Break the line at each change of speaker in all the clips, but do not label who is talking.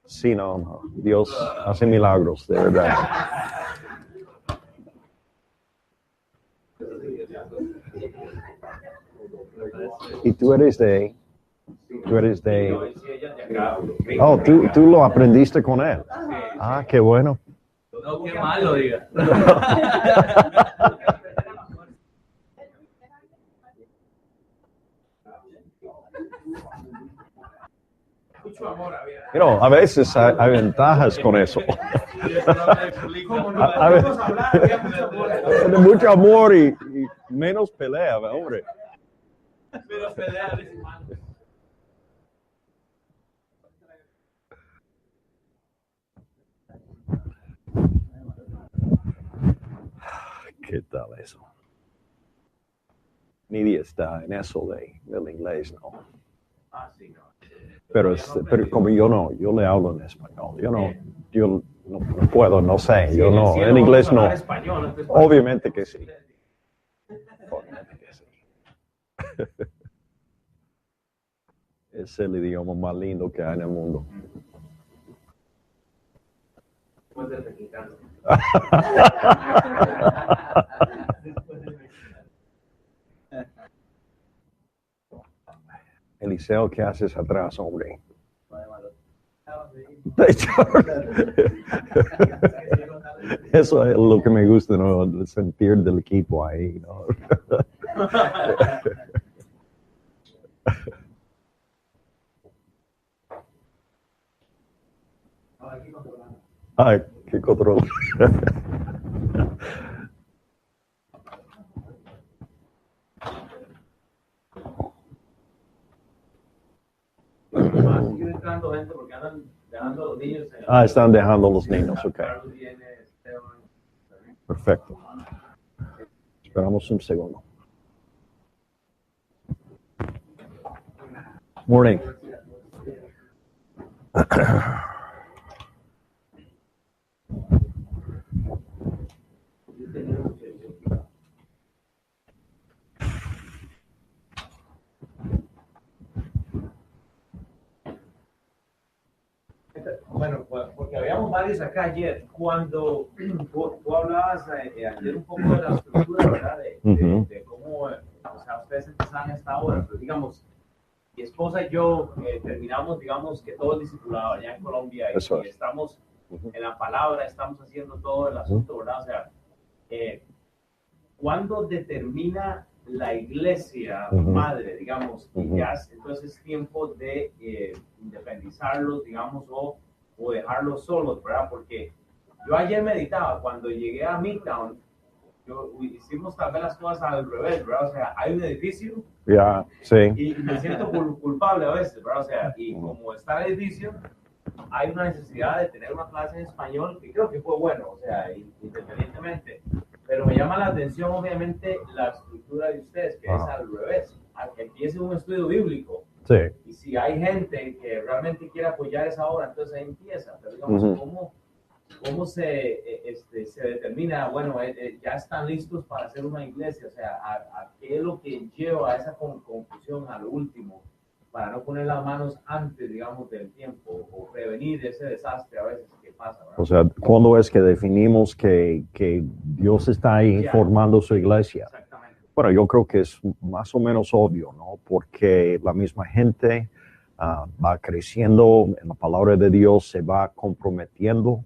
Sí, no. Dios hace milagros, de verdad. Y tú eres de... Oh, tú lo aprendiste con él. Ah, qué bueno.
No, qué malo, diga.
Pero a veces hay ventajas con eso. Hay mucho amor y menos pelea, hombre.
Menos pelea.
¿Qué tal eso? Nidia está en eso del inglés, ¿no?
Ah, sí, no.
Pero como yo le hablo en español. Yo no puedo, no sé. Yo no, en inglés no. Obviamente que sí. Obviamente que sí. Es el idioma más lindo que hay en el mundo.
Después del mexicano.
Eliseo, ¿qué haces atrás, hombre? Eso es lo que me gusta, ¿no? El sentir del equipo ahí, ¿no? Ay, qué control.
Siguen entrando gente porque andan dejando a los niños.
Están dejando a los niños, ok. Perfecto. Esperamos un segundo. Morning.
Bueno, porque habíamos varios acá ayer. Cuando tú hablabas ayer un poco de la estructura, ¿verdad? De cómo ustedes empezaron esta obra. Pero digamos, mi esposa y yo terminamos, digamos, que todo el discipulado allá en Colombia y estamos en la palabra, estamos haciendo todo el asunto, ¿verdad? O sea, ¿cuándo determina la iglesia madre, digamos, y ya entonces es tiempo de independizarlos, digamos, o dejarlos solos, ¿verdad? Porque yo ayer meditaba, cuando llegué a Midtown, hicimos tal vez las cosas al revés, ¿verdad? O sea, hay un edificio
sí.
Y me siento culpable a veces, ¿verdad? O sea, y como está el edificio, hay una necesidad de tener una clase en español, que creo que fue bueno, o sea, independientemente. Pero me llama la atención, obviamente, la estructura de ustedes, que es al revés, a que empiece un estudio bíblico.
Sí.
Y si hay gente que realmente quiere apoyar esa obra, entonces ahí empieza. Pero digamos, ¿cómo se determina, bueno, ya están listos para hacer una iglesia? O sea, ¿a qué es lo que lleva a esa confusión al último? Para no poner las manos antes, digamos, del tiempo o prevenir ese desastre a veces que pasa, ¿verdad?
O sea, ¿cuándo es que definimos que Dios está ahí formando su iglesia?
Exactamente.
Bueno, yo creo que es más o menos obvio, ¿no? Porque la misma gente va creciendo en la palabra de Dios, se va comprometiendo,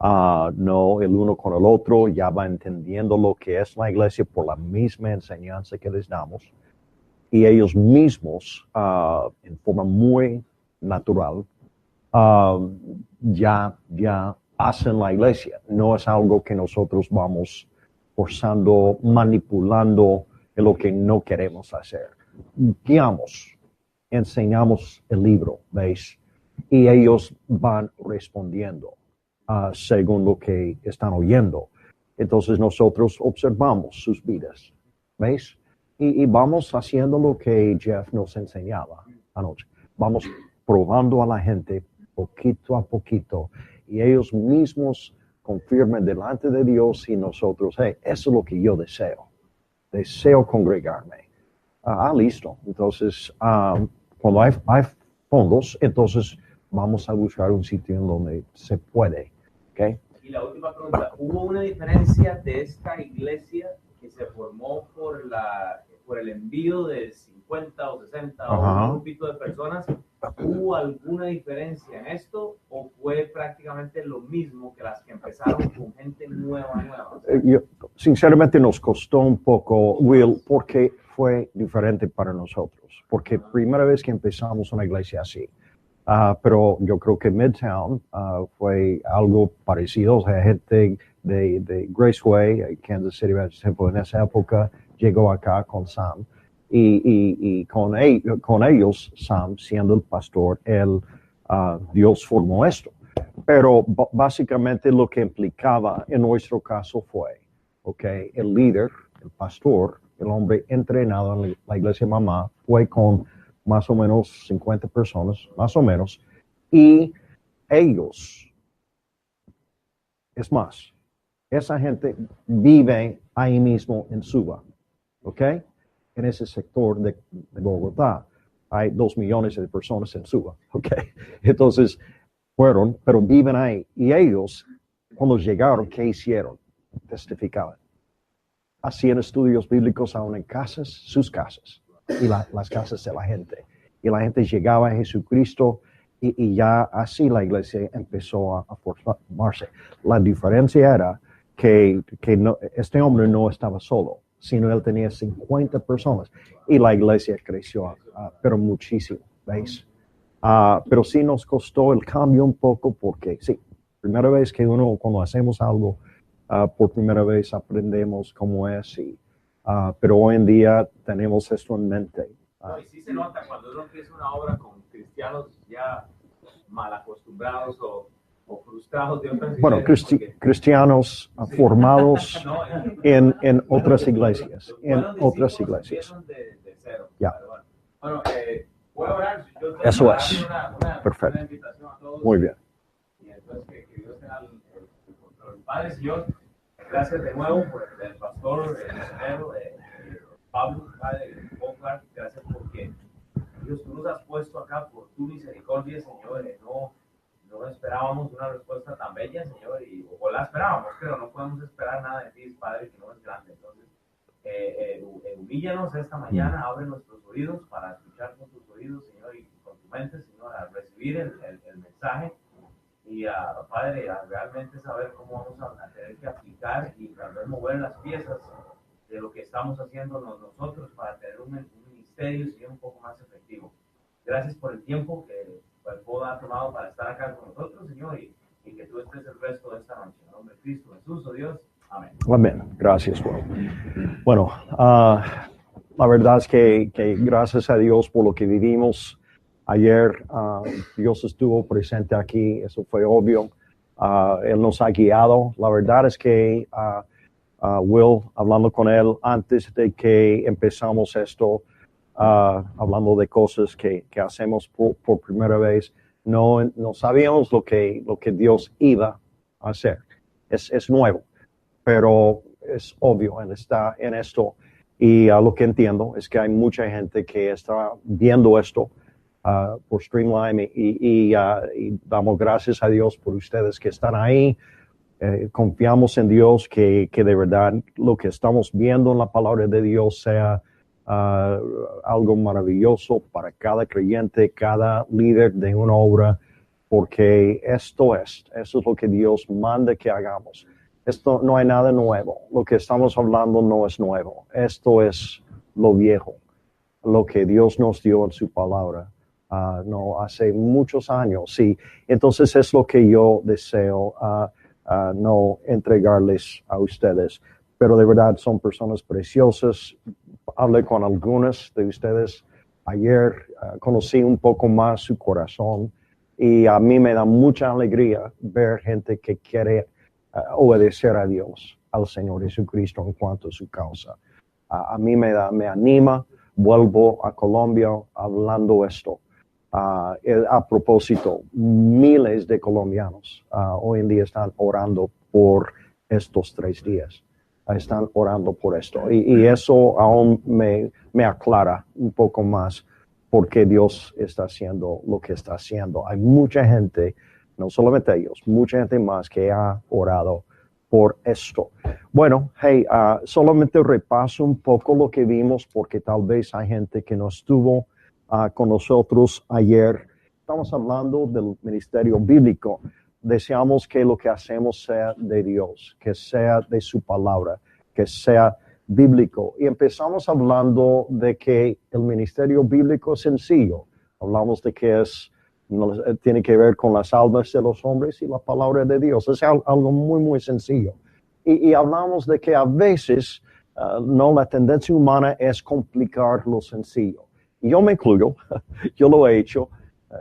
no el uno con el otro, ya va entendiendo lo que es la iglesia por la misma enseñanza que les damos. Y ellos mismos, en forma muy natural, ya hacen la iglesia. No es algo que nosotros vamos forzando, manipulando en lo que no queremos hacer. Guiamos, enseñamos el libro, ¿veis? Y ellos van respondiendo según lo que están oyendo. Entonces nosotros observamos sus vidas, ¿veis? Y vamos haciendo lo que Jeff nos enseñaba anoche. Vamos probando a la gente poquito a poquito y ellos mismos confirman delante de Dios y nosotros, hey, eso es lo que yo deseo. Deseo congregarme. Listo. Entonces, cuando hay fondos, entonces vamos a buscar un sitio en donde se puede. ¿Okay?
Y la última pregunta, ¿hubo una diferencia de esta iglesia que se formó por el envío de 50 o 60 o un grupito de personas? ¿Hubo alguna diferencia en esto o fue prácticamente lo mismo que las que empezaron con gente nueva?
Sinceramente nos costó un poco, Will, porque fue diferente para nosotros. Porque primera vez que empezamos una iglesia así. Pero yo creo que Midtown fue algo parecido. O sea, gente de Graceway, Kansas City, por ejemplo, en esa época llegó acá con Sam. Y con ellos, Sam, siendo el pastor, Dios formó esto. Pero básicamente lo que implicaba en nuestro caso fue, okay, el líder, el pastor, el hombre entrenado en la iglesia mamá, fue con más o menos 50 personas, más o menos, y ellos, es más, esa gente vive ahí mismo en Suba, ¿ok? En ese sector de Bogotá hay 2 millones de personas en Suba, ¿ok? Entonces, fueron, pero viven ahí, y ellos, cuando llegaron, ¿qué hicieron? Testificaban. Hacían estudios bíblicos aún en casas, sus casas, y las casas de la gente. Y la gente llegaba a Jesucristo y ya así la iglesia empezó a formarse. La diferencia era que este hombre no estaba solo, sino él tenía 50 personas y la iglesia creció, pero muchísimo, ¿veis? Pero sí nos costó el cambio un poco porque, sí, primera vez que cuando hacemos algo, por primera vez aprendemos cómo es, pero hoy en día tenemos esto en mente.
No, y sí se nota cuando uno empieza una obra con cristianos ya mal acostumbrados o frustrados de otras
iglesias. Bueno, cristianos sí. Formados no, en otras iglesias. En otras iglesias.
De cero.
Ya.
Bueno, ¿puedo orar?
Eso es. Perfecto.
Una invitación a todos.
Muy bien.
Y entonces que Dios tenga el control. Padre, Señor, gracias de nuevo por el pastor, el misionero, Pablo, Padre, gracias porque Dios, tú nos has puesto acá por tu misericordia, Señor. No esperábamos una respuesta tan bella, Señor, o la esperábamos, pero no podemos esperar nada de ti, Padre, que no es grande. Entonces, humíllanos esta mañana, abre nuestros oídos para escuchar con tus oídos, Señor, y con tu mente, Señor, a recibir el mensaje. Y Padre, a realmente saber cómo vamos a tener que aplicar y saber mover las piezas de lo que estamos haciendo nosotros para tener un ministerio y un poco más efectivo. Gracias por el tiempo que el pueblo ha tomado para estar acá con nosotros, Señor, y que tú estés el resto de esta noche. En nombre de Cristo Jesús, oh Dios. Amén.
Amén. Gracias, Will. Bueno, la verdad es que gracias a Dios por lo que vivimos ayer. Dios estuvo presente aquí, eso fue obvio. Él nos ha guiado. La verdad es que Will, hablando con él antes de que empezamos esto, hablando de cosas que hacemos por primera vez, no sabíamos lo que Dios iba a hacer. Es nuevo, pero es obvio, Él está en esto. Y lo que entiendo es que hay mucha gente que está viendo esto por Streamline y damos gracias a Dios por ustedes que están ahí. Confiamos en Dios que de verdad lo que estamos viendo en la palabra de Dios sea algo maravilloso para cada creyente, cada líder de una obra, porque eso es lo que Dios manda que hagamos. Esto no hay nada nuevo, lo que estamos hablando no es nuevo, esto es lo viejo, lo que Dios nos dio en su palabra. No hace muchos años, sí. Entonces es lo que yo deseo no entregarles a ustedes, pero de verdad son personas preciosas. Hablé con algunas de ustedes ayer, conocí un poco más su corazón y a mí me da mucha alegría ver gente que quiere obedecer a Dios, al Señor Jesucristo en cuanto a su causa. A mí me anima. Vuelvo a Colombia hablando esto. A propósito, miles de colombianos hoy en día están orando por estos 3 días. Están orando por esto. Y eso aún me aclara un poco más por qué Dios está haciendo lo que está haciendo. Hay mucha gente, no solamente ellos, mucha gente más que ha orado por esto. Bueno, hey, solamente repaso un poco lo que vimos porque tal vez hay gente que no estuvo con nosotros ayer. Estamos hablando del ministerio bíblico. Deseamos que lo que hacemos sea de Dios, que sea de su palabra, que sea bíblico. Y empezamos hablando de que el ministerio bíblico es sencillo. Hablamos de que tiene que ver con las almas de los hombres y la palabra de Dios. Es algo muy, muy sencillo. Y hablamos de que a veces no, la tendencia humana es complicar lo sencillo. Y yo me incluyo, yo lo he hecho,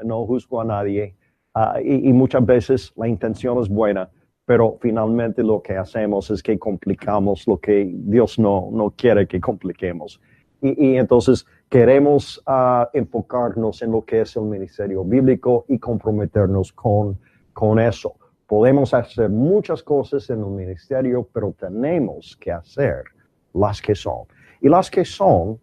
no juzgo a nadie. Y muchas veces la intención es buena, pero finalmente lo que hacemos es que complicamos lo que Dios no quiere que compliquemos. Y entonces queremos enfocarnos en lo que es el ministerio bíblico y comprometernos con eso. Podemos hacer muchas cosas en el ministerio, pero tenemos que hacer las que son. Y las que son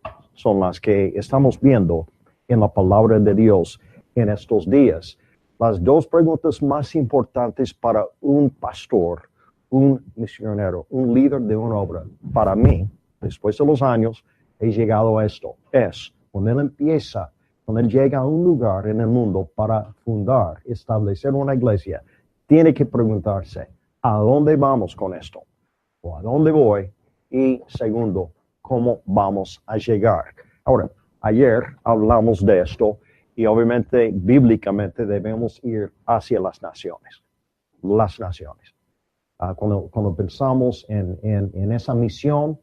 las que estamos viendo en la palabra de Dios en estos días. Las dos preguntas más importantes para un pastor, un misionero, un líder de una obra, para mí, después de los años, he llegado a esto. Es, cuando él llega a un lugar en el mundo para fundar, establecer una iglesia, tiene que preguntarse, ¿a dónde vamos con esto? ¿O a dónde voy? Y segundo, ¿cómo vamos a llegar? Ahora, ayer hablamos de esto. Y obviamente, bíblicamente, debemos ir hacia las naciones. Las naciones. Cuando pensamos en esa misión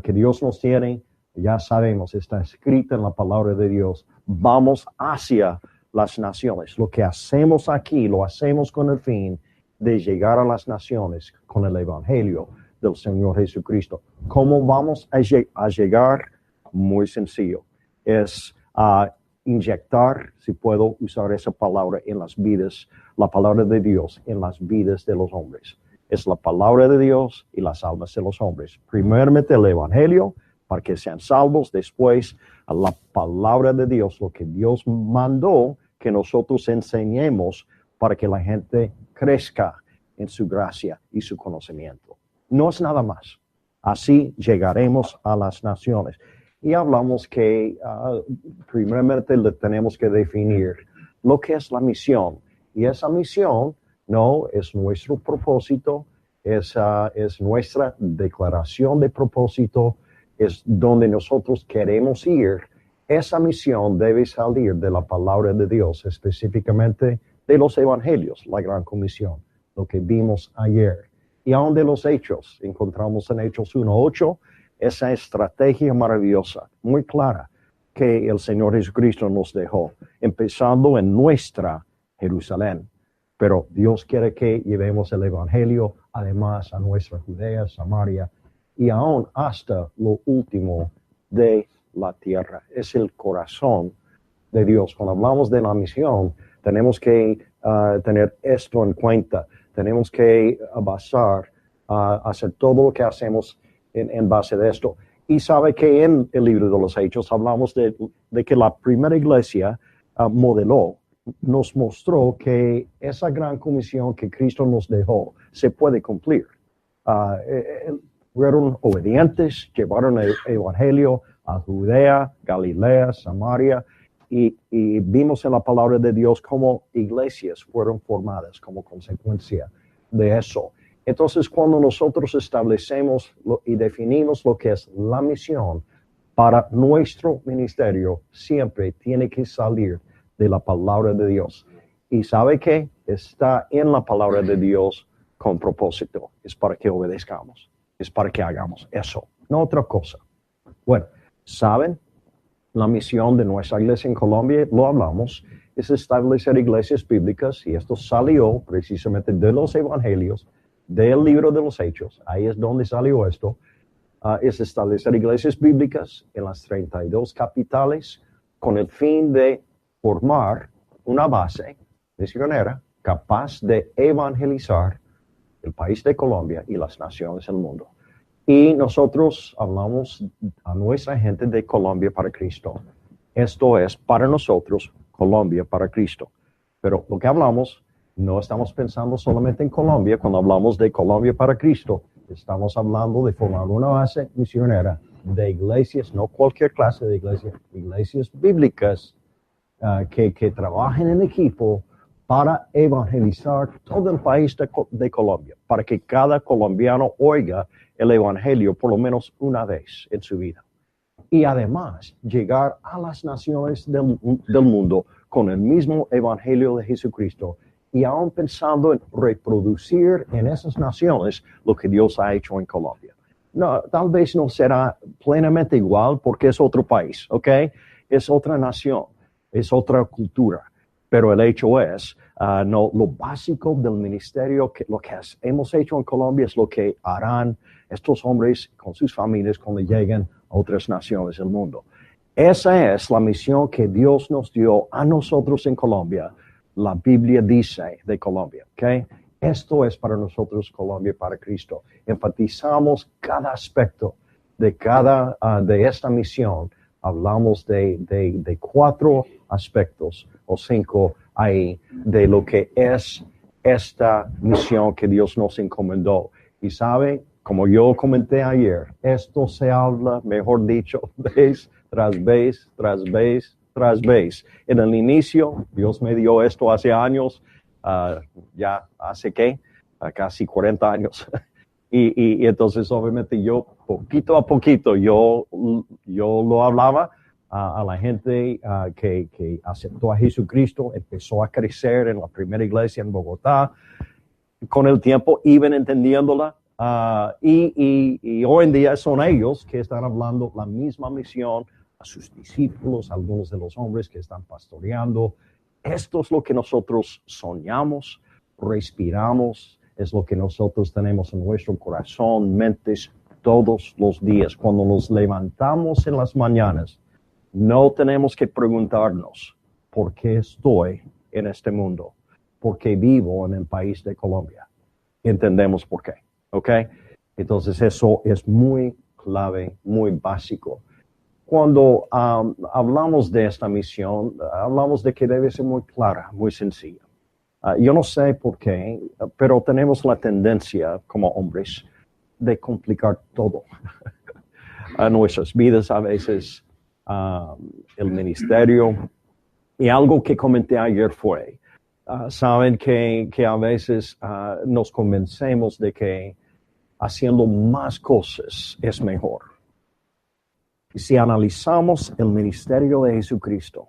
que Dios nos tiene, ya sabemos, está escrita en la palabra de Dios. Vamos hacia las naciones. Lo que hacemos aquí, lo hacemos con el fin de llegar a las naciones con el Evangelio del Señor Jesucristo. ¿Cómo vamos a llegar? Muy sencillo. Es inyectar, si puedo usar esa palabra, en las vidas, la palabra de Dios en las vidas de los hombres. Es la palabra de Dios y las almas de los hombres. Primeramente el Evangelio, para que sean salvos. Después la palabra de Dios, lo que Dios mandó que nosotros enseñemos para que la gente crezca en su gracia y su conocimiento. No es nada más. Así llegaremos a las naciones. Y hablamos que primeramente le tenemos que definir lo que es la misión. Y esa misión no es nuestro propósito, es nuestra declaración de propósito, es donde nosotros queremos ir. Esa misión debe salir de la palabra de Dios, específicamente de los evangelios, la gran comisión, lo que vimos ayer. Y aún de los hechos, encontramos en Hechos 1:8, esa estrategia maravillosa, muy clara, que el Señor Jesucristo nos dejó, empezando en nuestra Jerusalén. Pero Dios quiere que llevemos el Evangelio, además, a nuestra Judea, Samaria, y aún hasta lo último de la tierra. Es el corazón de Dios. Cuando hablamos de la misión, tenemos que tener esto en cuenta. Tenemos que hacer todo lo que hacemos en base de esto. Y sabe que en el libro de los Hechos hablamos de que la primera iglesia nos mostró que esa gran comisión que Cristo nos dejó se puede cumplir. Fueron obedientes, llevaron el evangelio a Judea, Galilea, Samaria, y vimos en la palabra de Dios cómo iglesias fueron formadas como consecuencia de eso. Entonces, cuando nosotros establecemos y definimos lo que es la misión para nuestro ministerio, siempre tiene que salir de la palabra de Dios. Y ¿sabe qué? Está en la palabra de Dios con propósito. Es para que obedezcamos. Es para que hagamos eso, no otra cosa. Bueno, ¿saben? La misión de nuestra iglesia en Colombia, lo hablamos, es establecer iglesias bíblicas, y esto salió precisamente de los evangelios, del libro de los Hechos. Ahí es donde salió esto. Es establecer iglesias bíblicas en las 32 capitales con el fin de formar una base misionera capaz de evangelizar el país de Colombia y las naciones del mundo. Y nosotros hablamos a nuestra gente de Colombia para Cristo. Esto es para nosotros, Colombia para Cristo. Pero lo que hablamos, no estamos pensando solamente en Colombia. Cuando hablamos de Colombia para Cristo, estamos hablando de formar una base misionera de iglesias, no cualquier clase de iglesias, iglesias bíblicas que trabajen en equipo para evangelizar todo el país de Colombia, para que cada colombiano oiga el evangelio por lo menos una vez en su vida. Y además llegar a las naciones del mundo con el mismo evangelio de Jesucristo y aún pensando en reproducir en esas naciones lo que Dios ha hecho en Colombia. No, tal vez no será plenamente igual porque es otro país, ¿ok? Es otra nación, es otra cultura. Pero el hecho es, no, lo básico del ministerio, lo que hemos hecho en Colombia es lo que harán estos hombres con sus familias cuando lleguen a otras naciones del mundo. Esa es la misión que Dios nos dio a nosotros en Colombia. La Biblia dice de Colombia, ¿ok? Esto es para nosotros Colombia para Cristo. Enfatizamos cada aspecto de esta misión. Hablamos de 4 aspectos o 5 ahí de lo que es esta misión que Dios nos encomendó. Y sabe, como yo comenté ayer, esto se habla, mejor dicho, vez tras vez, tras vez, tras vez. En el inicio, Dios me dio esto hace años, ya hace casi 40 años. Y entonces obviamente yo, poquito a poquito, yo lo hablaba a la gente que aceptó a Jesucristo, empezó a crecer en la primera iglesia en Bogotá. Con el tiempo iban entendiéndola y hoy en día son ellos que están hablando la misma misión a sus discípulos, algunos de los hombres que están pastoreando. Esto es lo que nosotros soñamos, respiramos, es lo que nosotros tenemos en nuestro corazón, mentes todos los días. Cuando nos levantamos en las mañanas, no tenemos que preguntarnos por qué estoy en este mundo, por qué vivo en el país de Colombia. Entendemos por qué, ¿ok? Entonces eso es muy clave, muy básico. Cuando hablamos de esta misión, hablamos de que debe ser muy clara, muy sencilla. Yo no sé por qué, pero tenemos la tendencia como hombres de complicar todo. A nuestras vidas a veces, el ministerio. Y algo que comenté ayer fue, saben que a veces nos convencemos de que haciendo más cosas es mejor. Si analizamos el ministerio de Jesucristo,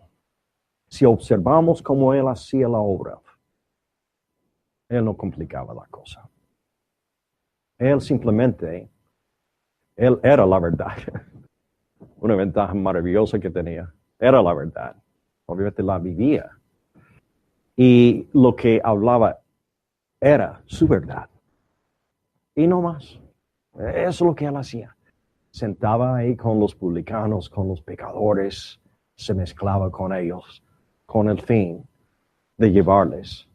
si observamos cómo Él hacía la obra, Él no complicaba la cosa. Él simplemente, Él era la verdad. Una ventaja maravillosa que tenía. Era la verdad. Obviamente la vivía. Y lo que hablaba era su verdad. Y no más. Eso es lo que Él hacía. Sentaba ahí con los publicanos, con los pecadores, se mezclaba con ellos, con el fin de llevarles,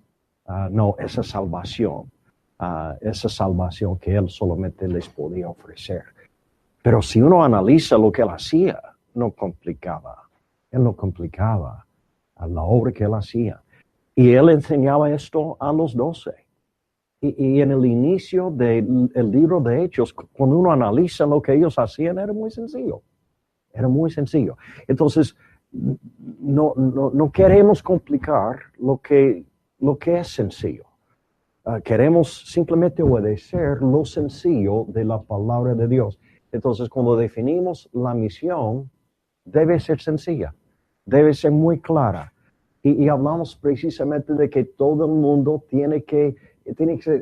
esa salvación que Él solamente les podía ofrecer. Pero si uno analiza lo que Él hacía, no complicaba. Él no complicaba a la obra que Él hacía. Y Él enseñaba esto a los 12. Y en el inicio del libro de Hechos, cuando uno analiza lo que ellos hacían, era muy sencillo. Era muy sencillo. Entonces, no queremos complicar lo que es sencillo. Queremos simplemente obedecer lo sencillo de la palabra de Dios. Entonces, cuando definimos la misión, debe ser sencilla, debe ser muy clara. Y hablamos precisamente de que todo el mundo tiene que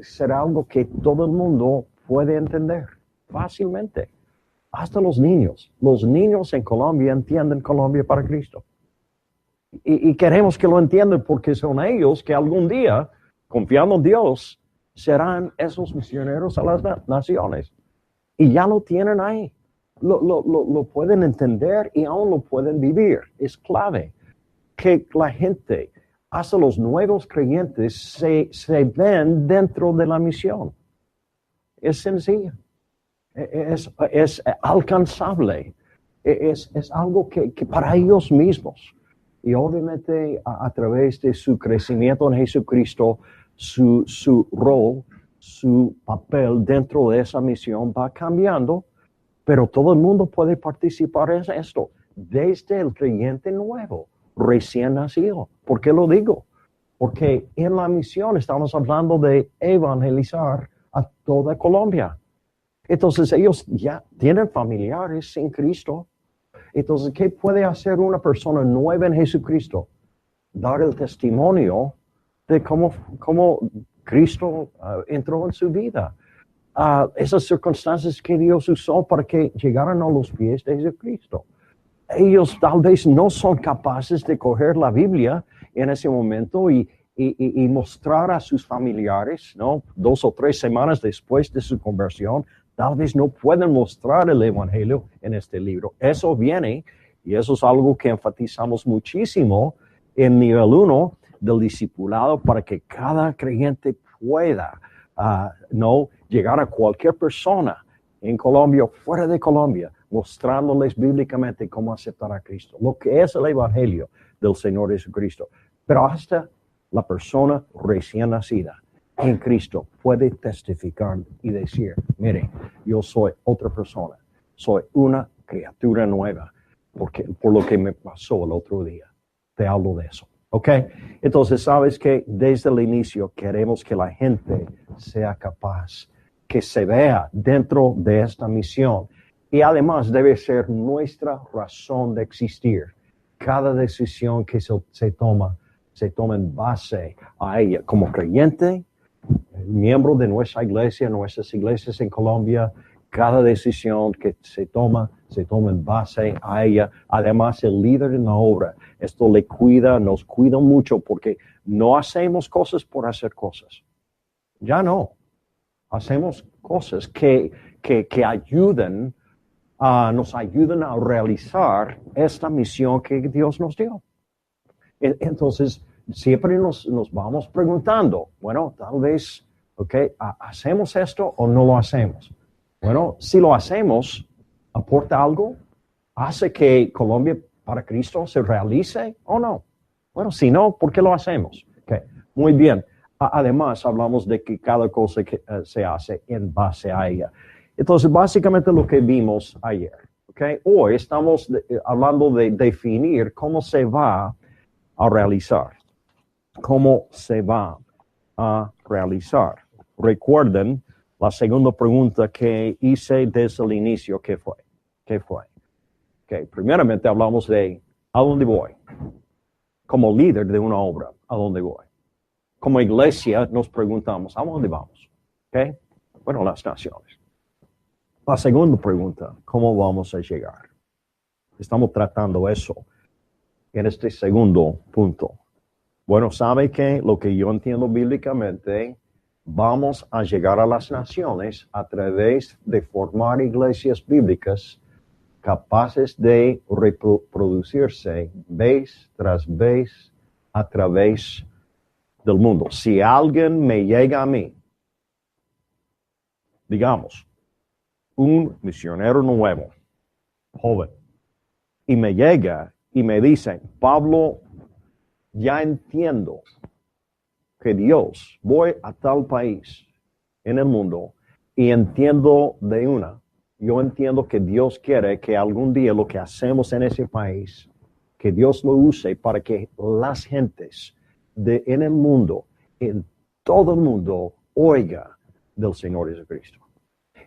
ser algo que todo el mundo puede entender fácilmente. Hasta los niños. Los niños en Colombia entienden Colombia para Cristo. Y queremos que lo entiendan porque son ellos que algún día, confiando en Dios, serán esos misioneros a las naciones. Y ya lo tienen ahí. Lo pueden entender y aún lo pueden vivir. Es clave que la gente, hasta los nuevos creyentes, se ven dentro de la misión. Es sencillo. Es alcanzable. Es algo que para ellos mismos. Y obviamente a través de su crecimiento en Jesucristo, su rol, su papel dentro de esa misión va cambiando, pero todo el mundo puede participar en esto, desde el creyente nuevo, recién nacido. ¿Por qué lo digo? Porque en la misión estamos hablando de evangelizar a toda Colombia. Entonces ellos ya tienen familiares en Cristo. Entonces, ¿qué puede hacer una persona nueva en Jesucristo? Dar el testimonio de cómo Cristo entró en su vida. Esas circunstancias que Dios usó para que llegaran a los pies de Jesucristo. Ellos tal vez no son capaces de coger la Biblia en ese momento y mostrar a sus familiares, ¿no? 2 o 3 semanas después de su conversión, tal vez no pueden mostrar el Evangelio en este libro. Eso viene, y eso es algo que enfatizamos muchísimo en nivel 1 del discipulado, para que cada creyente pueda no llegar a cualquier persona en Colombia o fuera de Colombia, mostrándoles bíblicamente cómo aceptar a Cristo, lo que es el Evangelio del Señor Jesucristo. Pero hasta la persona recién nacida en Cristo puede testificar y decir, mire, yo soy otra persona, soy una criatura nueva, por lo que me pasó el otro día. Te hablo de eso, ¿ok? Entonces, sabes que desde el inicio queremos que la gente sea capaz, que se vea dentro de esta misión, y además debe ser nuestra razón de existir. Cada decisión que se toma en base a ella. Como creyente, miembro de nuestra iglesia, nuestras iglesias en Colombia, cada decisión que se toma en base a ella. Además, el líder en la obra, esto nos cuida mucho, porque no hacemos cosas por hacer cosas. Ya no. Hacemos cosas que nos ayudan a realizar esta misión que Dios nos dio. Entonces, siempre nos vamos preguntando, bueno, tal vez, ¿hacemos esto o no lo hacemos? Bueno, si lo hacemos, ¿aporta algo? ¿Hace que Colombia para Cristo se realice o no? Bueno, si no, ¿por qué lo hacemos? Muy bien. Además, hablamos de que cada cosa que se hace en base a ella. Entonces, básicamente lo que vimos ayer. Hoy estamos hablando de definir cómo se va a realizar. ¿Cómo se va a realizar? Recuerden la segunda pregunta que hice desde el inicio. ¿Qué fue? Primeramente hablamos de ¿a dónde voy? Como líder de una obra, ¿a dónde voy? Como iglesia nos preguntamos, ¿a dónde vamos? Bueno, las naciones. La segunda pregunta, ¿cómo vamos a llegar? Estamos tratando eso en este segundo punto. Bueno, ¿sabe qué? Lo que yo entiendo bíblicamente, vamos a llegar a las naciones a través de formar iglesias bíblicas capaces de reproducirse vez tras vez a través del mundo. Si alguien me llega a mí, digamos, un misionero nuevo, joven, y me llega y me dice, Pablo, ya entiendo que Dios, voy a tal país en el mundo y entiendo yo entiendo que Dios quiere que algún día lo que hacemos en ese país, que Dios lo use para que las gentes en el mundo, en todo el mundo, oiga del Señor Jesucristo.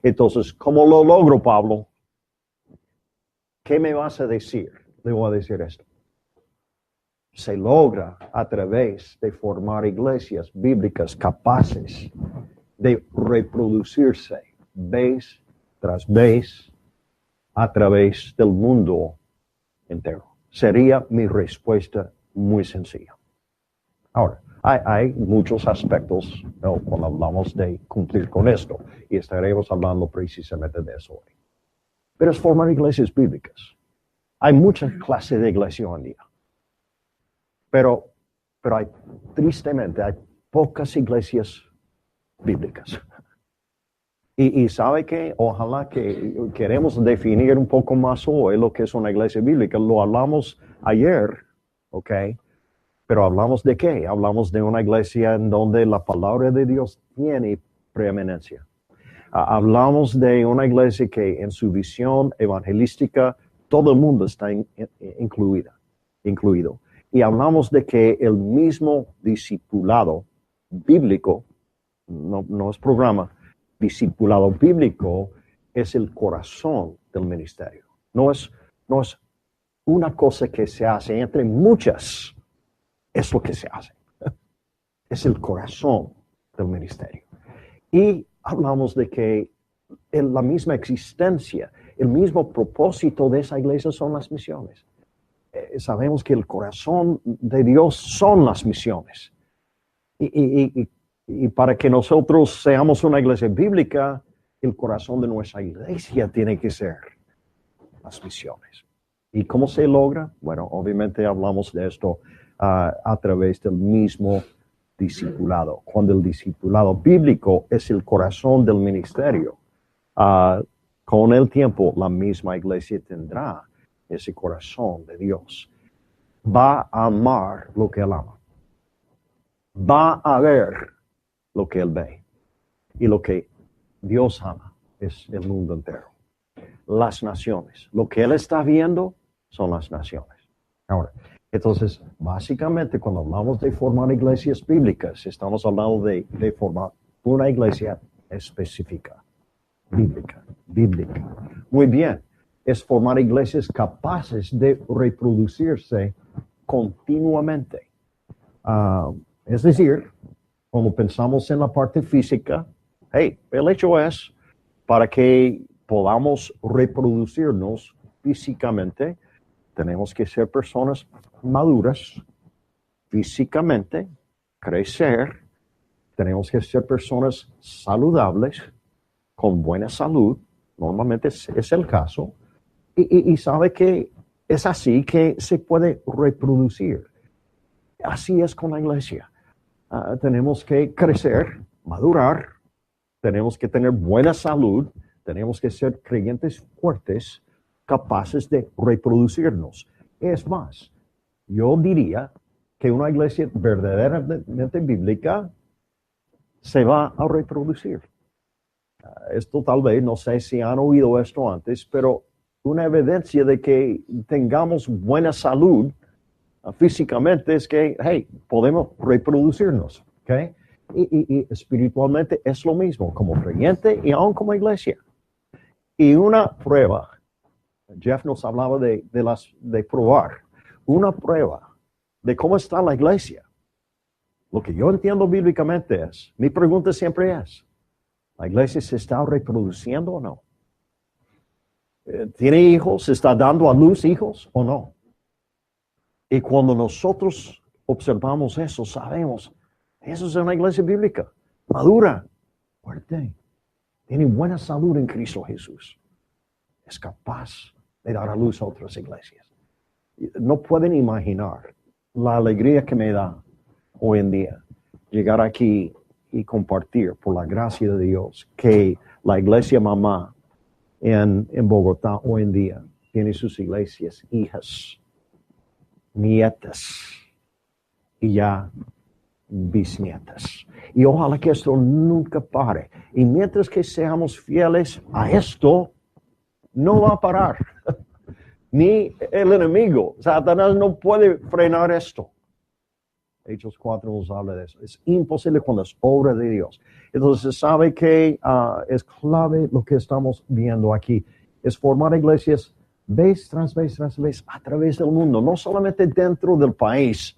Entonces, ¿cómo lo logro, Pablo? ¿Qué me vas a decir? Le voy a decir esto. Se logra a través de formar iglesias bíblicas capaces de reproducirse vez tras vez a través del mundo entero. Sería mi respuesta muy sencilla. Ahora, hay muchos aspectos, ¿no?, cuando hablamos de cumplir con esto, y estaremos hablando precisamente de eso hoy. Pero es formar iglesias bíblicas. Hay muchas clases de iglesia hoy en día. Pero tristemente, hay pocas iglesias bíblicas. Y sabe que ojalá que queremos definir un poco más hoy lo que es una iglesia bíblica. Lo hablamos ayer, ¿ok? Pero hablamos de qué? Hablamos de una iglesia en donde la palabra de Dios tiene preeminencia. Hablamos de una iglesia que en su visión evangelística todo el mundo está incluido. Y hablamos de que el mismo discipulado bíblico, no es programa, discipulado bíblico es el corazón del ministerio. No es una cosa que se hace entre muchas, es lo que se hace. Es el corazón del ministerio. Y hablamos de que la misma existencia, el mismo propósito de esa iglesia son las misiones. Sabemos que el corazón de Dios son las misiones. Y para que nosotros seamos una iglesia bíblica, el corazón de nuestra iglesia tiene que ser las misiones. ¿Y cómo se logra? Bueno, obviamente hablamos de esto a través del mismo discipulado. Cuando el discipulado bíblico es el corazón del ministerio, con el tiempo la misma iglesia tendrá ese corazón de Dios. Va a amar lo que él ama. Va a ver lo que él ve. Y lo que Dios ama es el mundo entero. Las naciones. Lo que él está viendo son las naciones. Ahora, entonces, básicamente cuando hablamos de formar iglesias bíblicas, estamos hablando de formar una iglesia específica, bíblica. Muy bien, es formar iglesias capaces de reproducirse continuamente. Es decir, cuando pensamos en la parte física, el hecho es para que podamos reproducirnos físicamente, tenemos que ser personas maduras físicamente, crecer, tenemos que ser personas saludables, con buena salud, normalmente es el caso, y sabe que es así que se puede reproducir. Así es con la iglesia. Tenemos que crecer, madurar, tenemos que tener buena salud, tenemos que ser creyentes fuertes, capaces de reproducirnos. Es más, yo diría que una iglesia verdaderamente bíblica se va a reproducir. Esto tal vez, no sé si han oído esto antes, pero una evidencia de que tengamos buena salud físicamente es que, podemos reproducirnos, ¿ok? Y espiritualmente es lo mismo, como creyente y aún como iglesia. Y una prueba, Jeff nos hablaba de probar, una prueba de cómo está la iglesia. Lo que yo entiendo bíblicamente es, mi pregunta siempre es, ¿la iglesia se está reproduciendo o no? ¿Tiene hijos? ¿Se está dando a luz hijos o no? Y cuando nosotros observamos eso, sabemos, eso es una iglesia bíblica, madura, fuerte, tiene buena salud en Cristo Jesús. Es capaz de dar a luz a otras iglesias. No pueden imaginar la alegría que me da hoy en día llegar aquí y compartir por la gracia de Dios que la iglesia mamá en Bogotá hoy en día tiene sus iglesias, hijas, nietas y ya bisnietas. Y ojalá que esto nunca pare. Y mientras que seamos fieles a esto, no va a parar. Ni el enemigo. Satanás no puede frenar esto. Hechos 4 nos habla de eso. Es imposible cuando es obra de Dios. Entonces sabe que es clave lo que estamos viendo aquí. Es formar iglesias vez tras vez tras vez a través del mundo. No solamente dentro del país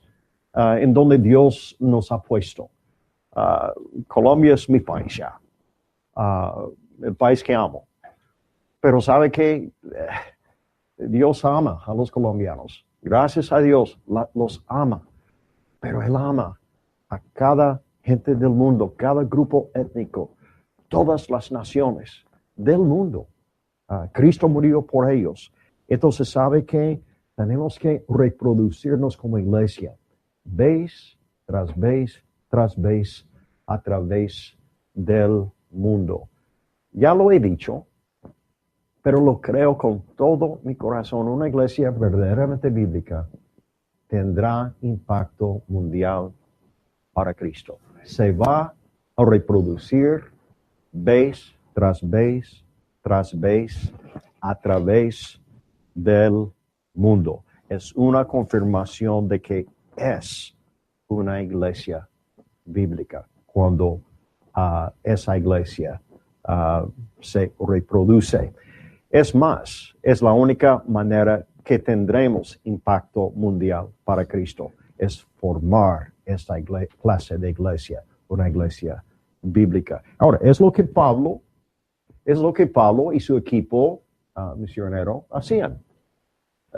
en donde Dios nos ha puesto. Colombia es mi país ya. El país que amo. Pero sabe que Dios ama a los colombianos. Gracias a Dios los ama. Pero Él ama a cada gente del mundo, cada grupo étnico, todas las naciones del mundo. Cristo murió por ellos. Entonces sabe que tenemos que reproducirnos como iglesia, vez tras vez tras vez, a través del mundo. ya lo he dicho, pero lo creo con todo mi corazón. Una iglesia verdaderamente bíblica tendrá impacto mundial para Cristo. Se va a reproducir vez tras vez tras vez a través del mundo. Es una confirmación de que es una iglesia bíblica cuando esa iglesia se reproduce. Es más, es la única manera que tendremos impacto mundial para Cristo, es formar esta clase de iglesia, una iglesia bíblica. Ahora, es lo que Pablo y su equipo misionero hacían.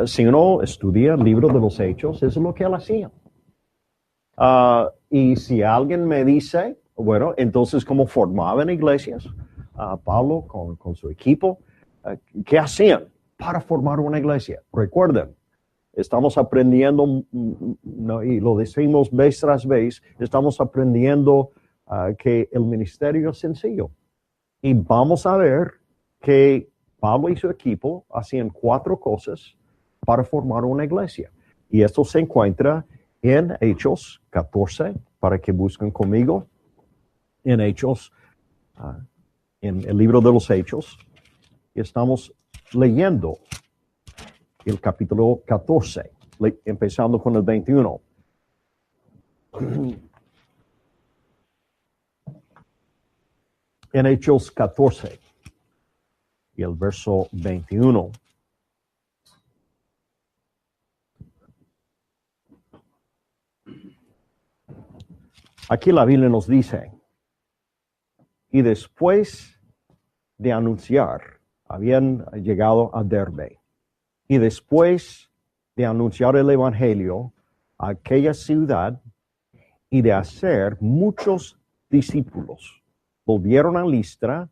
Si uno estudia el libro de los Hechos, eso es lo que él hacía. Y si alguien me dice, bueno, entonces, ¿cómo formaban iglesias? Pablo con su equipo, ¿qué hacían para formar una iglesia? Recuerden, estamos aprendiendo, y lo decimos vez tras vez, estamos aprendiendo que el ministerio es sencillo. Y vamos a ver que Pablo y su equipo hacían 4 cosas para formar una iglesia. Y esto se encuentra en Hechos 14, para que busquen conmigo. En Hechos, en el libro de los Hechos, estamos leyendo el capítulo 14, empezando con el 21. En Hechos 14 y el verso 21. Aquí la Biblia nos dice, y después de anunciar, habían llegado a Derbe, y después de anunciar el evangelio a aquella ciudad y de hacer muchos discípulos, volvieron a Listra,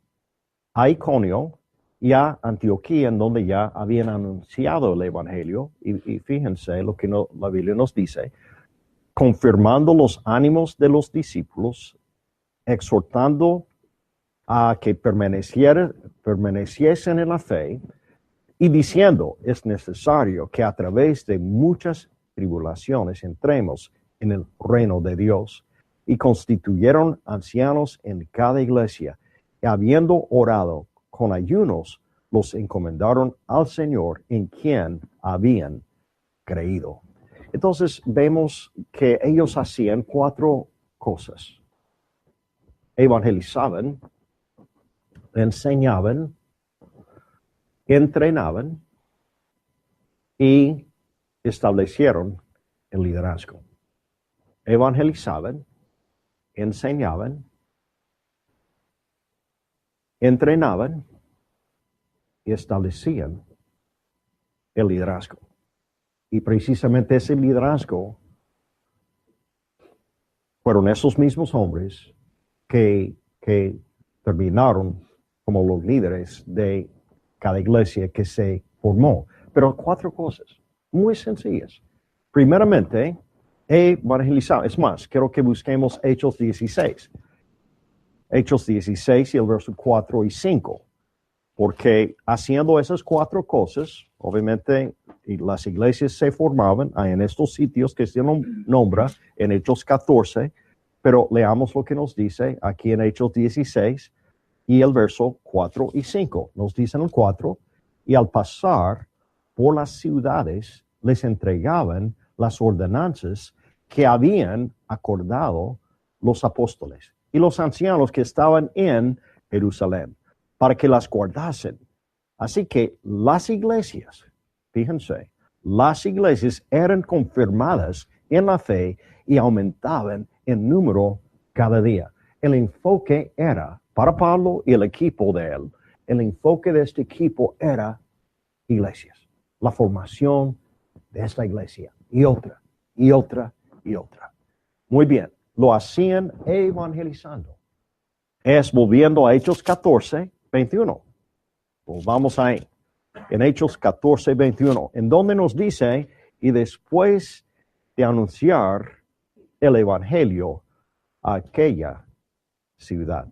a Iconio y a Antioquía, en donde ya habían anunciado el evangelio. Y fíjense lo que la Biblia nos dice, confirmando los ánimos de los discípulos, exhortando a que permaneciesen en la fe, y diciendo, es necesario que a través de muchas tribulaciones entremos en el reino de Dios. Y constituyeron ancianos en cada iglesia, y habiendo orado con ayunos, los encomendaron al Señor en quien habían creído. Entonces vemos que ellos hacían 4 cosas. Evangelizaban, enseñaban, entrenaban y establecieron el liderazgo. Evangelizaban, enseñaban, entrenaban y establecían el liderazgo. Y precisamente ese liderazgo fueron esos mismos hombres que terminaron como los líderes de cada iglesia que se formó. Pero 4 cosas muy sencillas. Primeramente, evangelizar. Es más, quiero que busquemos Hechos 16. Hechos 16 y el verso 4 y 5. Porque haciendo esas 4 cosas, obviamente las iglesias se formaban en estos sitios que se nombra en Hechos 14, pero leamos lo que nos dice aquí en Hechos 16 y el verso 4 y 5. Nos dicen el 4, y al pasar por las ciudades les entregaban las ordenanzas que habían acordado los apóstoles y los ancianos que estaban en Jerusalén, para que las guardasen. Así que las iglesias, fíjense, las iglesias eran confirmadas en la fe y aumentaban en número cada día. El enfoque era, para Pablo y el equipo de él, el enfoque de este equipo era iglesias, la formación de esta iglesia, y otra, y otra, y otra. Muy bien, lo hacían evangelizando. Es volviendo a Hechos 14, 21. Vamos ahí, en Hechos 14, 21, en donde nos dice, y después de anunciar el evangelio a aquella ciudad.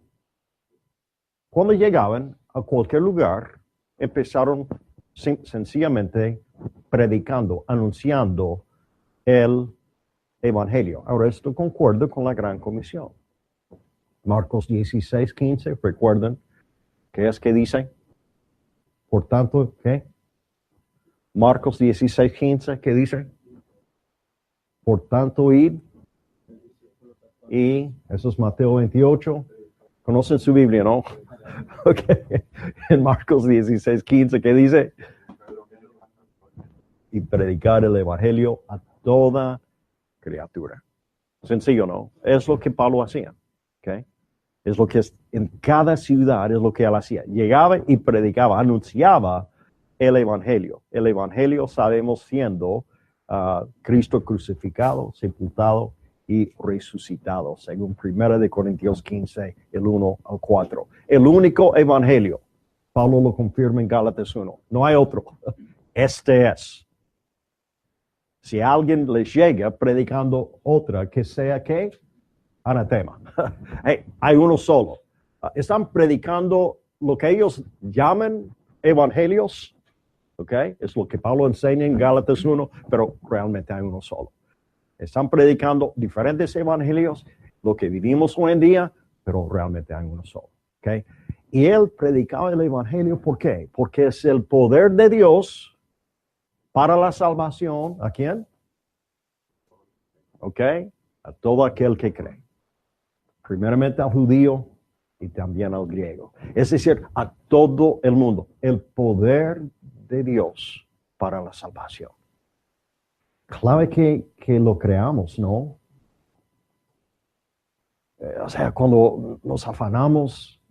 cuando llegaban a cualquier lugar, empezaron sencillamente predicando, anunciando el evangelio. Ahora esto concuerda con la gran comisión. Marcos 16, 15, recuerden, ¿qué es que dice? Por tanto, ¿qué? Marcos 16, 15, ¿qué dice? Por tanto, id. Y eso es Mateo 28. Conocen su Biblia, ¿no? Ok. En Marcos 16, 15, ¿qué dice? Y predicar el evangelio a toda criatura. Sencillo, ¿no? Es lo que Pablo hacía. ¿Ok? Es lo que es en cada ciudad, es lo que él hacía. Llegaba y predicaba, anunciaba el evangelio. El evangelio sabemos siendo Cristo crucificado, sepultado y resucitado, según 1 Corintios 15, el 1 al 4. El único evangelio. Pablo lo confirma en Gálatas 1. No hay otro. Este es. Si alguien les llega predicando otra que sea ¿qué? Anatema. Hey, hay uno solo. Están predicando lo que ellos llaman evangelios. ¿Ok? Es lo que Pablo enseña en Gálatas 1, pero realmente hay uno solo. Están predicando diferentes evangelios, lo que vivimos hoy en día, pero realmente hay uno solo. ¿Ok? Y él predicaba el evangelio, ¿por qué? Porque es el poder de Dios para la salvación. ¿A quién? ¿Ok? A todo aquel que cree. Primeramente al judío y también al griego. Es decir, a todo el mundo. El poder de Dios para la salvación. Clave que lo creamos, ¿no? O sea, cuando nos afanamos,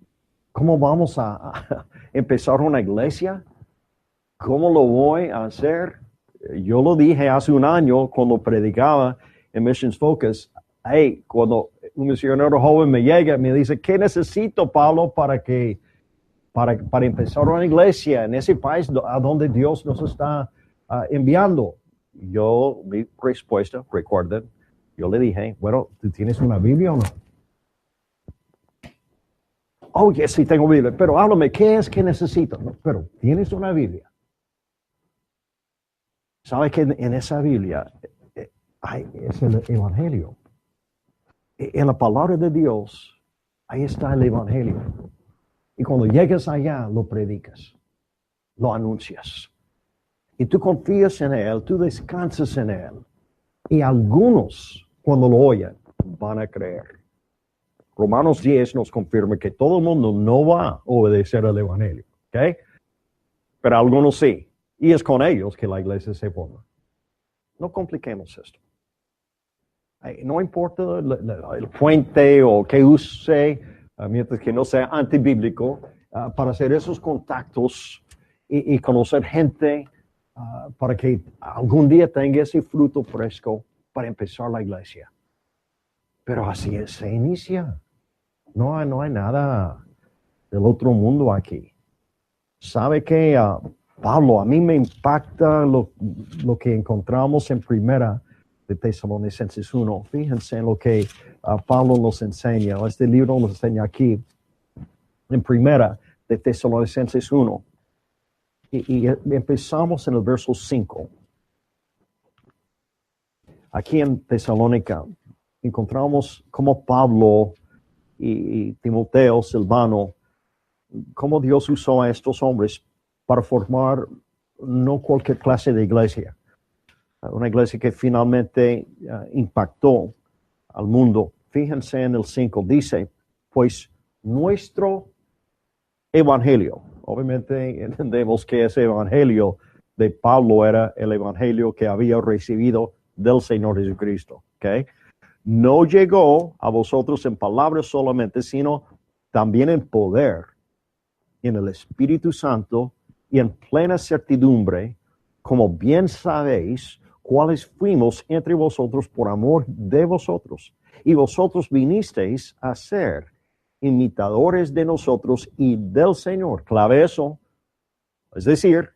¿cómo vamos a empezar una iglesia? ¿Cómo lo voy a hacer? Yo lo dije hace un año cuando predicaba en Missions Focus. Hey, cuando un misionero joven me llega y me dice, ¿qué necesito, Pablo, para empezar una iglesia en ese país a donde Dios nos está enviando? Mi respuesta, recuerden, yo le dije, bueno, ¿tú tienes una Biblia o no? Oh, sí, tengo Biblia, pero háblame, ¿qué es que necesito? No, pero, ¿tienes una Biblia? ¿Sabes que en esa Biblia es el Evangelio? En la palabra de Dios, ahí está el Evangelio. Y cuando llegues allá, lo predicas, lo anuncias. Y tú confías en Él, tú descansas en Él. Y algunos, cuando lo oyen, van a creer. Romanos 10 nos confirma que todo el mundo no va a obedecer al Evangelio. ¿Ok? Pero algunos sí. Y es con ellos que la iglesia se forma. No compliquemos esto. No importa el puente o que use, mientras que no sea antibíblico, para hacer esos contactos y conocer gente, para que algún día tenga ese fruto fresco para empezar la iglesia. Pero así se inicia. No hay nada del otro mundo aquí. ¿Sabe qué? Pablo, a mí me impacta lo que encontramos en Primera de Tesalonicenses 1. Fíjense en lo que Pablo nos enseña. Este libro nos enseña aquí en Primera de Tesalonicenses 1. Y empezamos en el verso 5. Aquí en Tesalónica encontramos cómo Pablo y Timoteo, Silvano, cómo Dios usó a estos hombres para formar no cualquier clase de iglesia. Una iglesia que finalmente impactó al mundo. Fíjense en el 5, dice, pues nuestro evangelio. Obviamente entendemos que ese evangelio de Pablo era el evangelio que había recibido del Señor Jesucristo. ¿Okay? No llegó a vosotros en palabras solamente, sino también en poder, en el Espíritu Santo y en plena certidumbre, como bien sabéis, cuáles fuimos entre vosotros por amor de vosotros. Y vosotros vinisteis a ser imitadores de nosotros y del Señor. Clave eso. Es decir,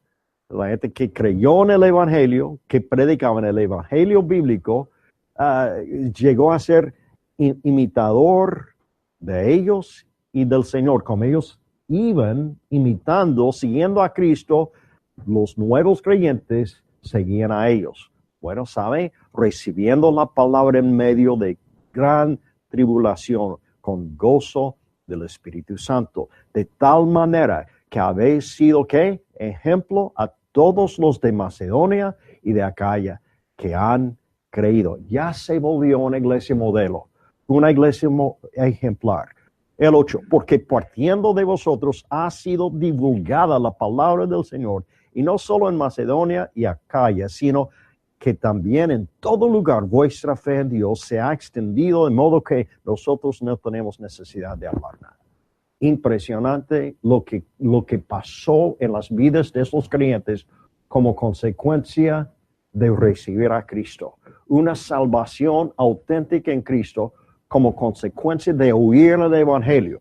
la gente que creyó en el Evangelio, que predicaba en el Evangelio bíblico, llegó a ser imitador de ellos y del Señor, como ellos iban imitando, siguiendo a Cristo, los nuevos creyentes seguían a ellos. Bueno, ¿saben? Recibiendo la palabra en medio de gran tribulación, con gozo del Espíritu Santo, de tal manera que habéis sido, ¿qué? Ejemplo a todos los de Macedonia y de Acaya que han creído. Ya se volvió una iglesia modelo, una iglesia ejemplar. El 8, porque partiendo de vosotros ha sido divulgada la palabra del Señor, y no solo en Macedonia y Acaya, sino que también en todo lugar vuestra fe en Dios se ha extendido, de modo que nosotros no tenemos necesidad de hablar nada. Impresionante lo que pasó en las vidas de esos creyentes como consecuencia de recibir a Cristo. Una salvación auténtica en Cristo como consecuencia de oír el Evangelio.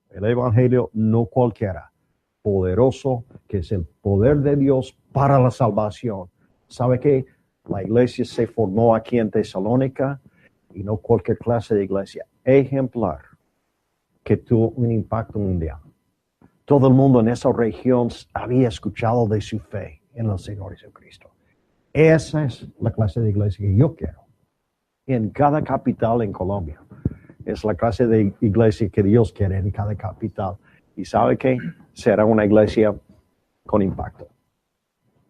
El Evangelio no cualquiera, poderoso, que es el poder de Dios para la salvación. ¿Sabe que la iglesia se formó aquí en Tesalónica? Y no cualquier clase de iglesia, ejemplar, que tuvo un impacto mundial. Todo el mundo en esa región había escuchado de su fe en el Señor Jesucristo. Esa es la clase de iglesia que yo quiero. En cada capital en Colombia. Es la clase de iglesia que Dios quiere en cada capital. ¿Y sabe qué? Será una iglesia con impacto.